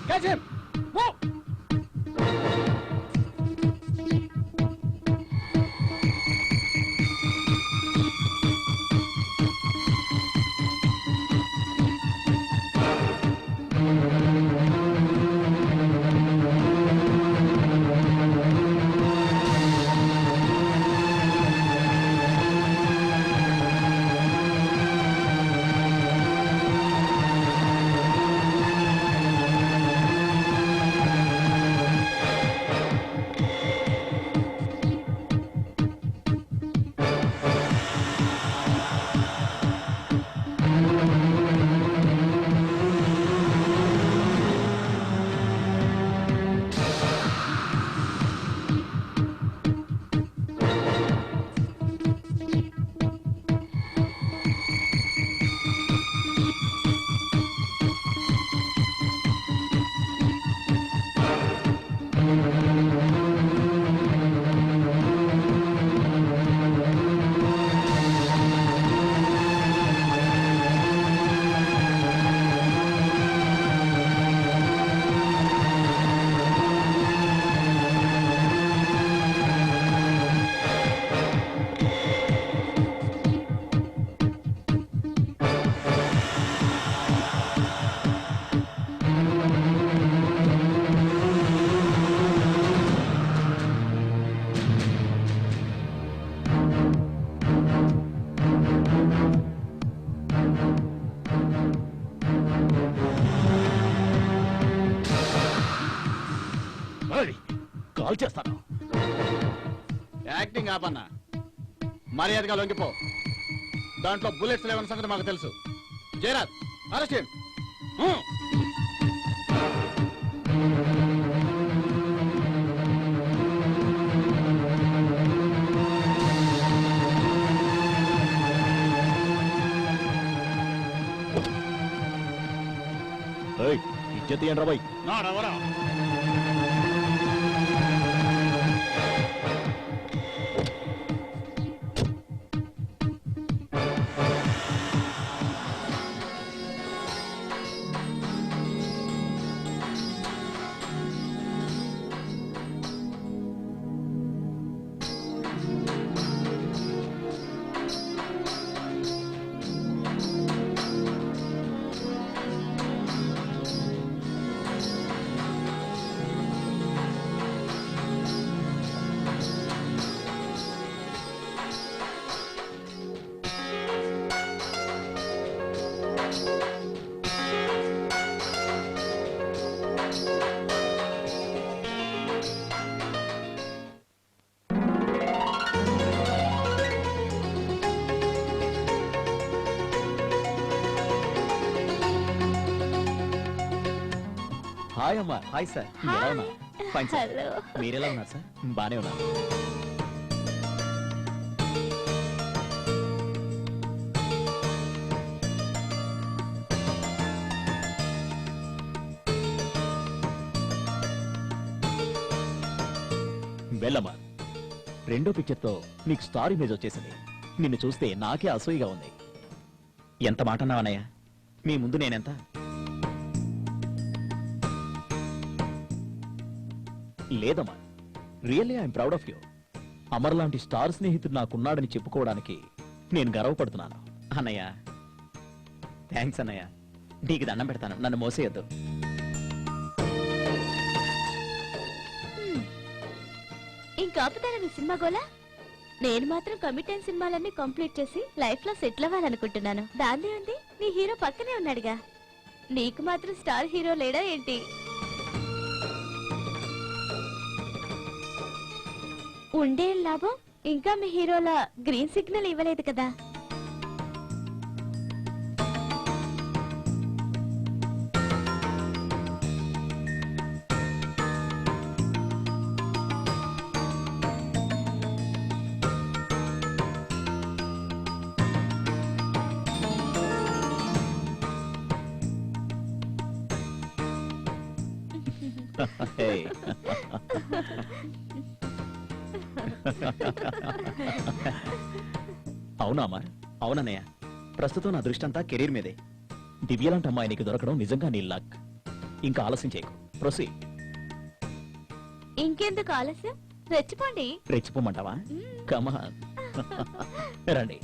catch him move call చేస్తాను. యాక్టింగ్ ఆపన్నా మర్యాదగా లొంగిపో దాంట్లో బుల్లెట్స్ లేవన్న సంగతి మాకు తెలుసు జయరాజ్ అరెస్ట్ చేయండి ఇజ్జత్ ఏంట్రా బాయ్? నా రవరా హాయ్ అమ్మా. Hi sir. ఎలా ఉన్నా? Fine sir. హలో. మీరెలా ఉన్నారు సార్? బానే ఉన్నా. వెళ్ళమ్మా. రెండో పిక్చర్తో నీకు స్టార్ ఇమేజ్ వచ్చేసింది. నిన్ను చూస్తే నాకే అసూయగా ఉంది. ఎంత మాట అన్నావన్నయ్య? మీ ముందు నేనెంత? లేదమ్మా, really I'm proud of you. Amar లాంటి స్టార్ స్నేహితుడు నాకున్నాడని చెప్పుకోవడానికి నేను గర్వపడుతున్నాను. అన్నయ్య, థ్యాంక్స్ అన్నయ్య. నీకు దండం పెడతాను, నన్ను మోసేయద్దు. ఇంకా ఆపుతారా మీ సినిమా గోలా? నేను మాత్రం కమిట్ అయిన సినిమాలన్నీ కంప్లీట్ చేసి లైఫ్ లో సెటిల్ అవ్వాలనుకుంటున్నాను. దాందే ఉంది, నీ హీరో పక్కనే ఉన్నాడుగా. నీకు మాత్రం స్టార్ హీరో లేడా ఏంటి? ఉండే లాభం, ఇంకా మీ హీరోల గ్రీన్ సిగ్నల్ ఇవ్వలేదు కదా. Hey. అవునా అమర్? అవునన్నయ్య, ప్రస్తుతం నా దృష్టి అంతా కెరీర్ మీదే. దివ్యలాంటి అమ్మాయి నీకు దొరకడం నిజంగా నీ లక్. ఇంకా ఆలస్యం చేయకు, ప్రొసీడ్. ఇంకెందుకు ఆలస్యం, రెచ్చిపోండి. రెచ్చిపోమంటావా? కమాన్ రండి.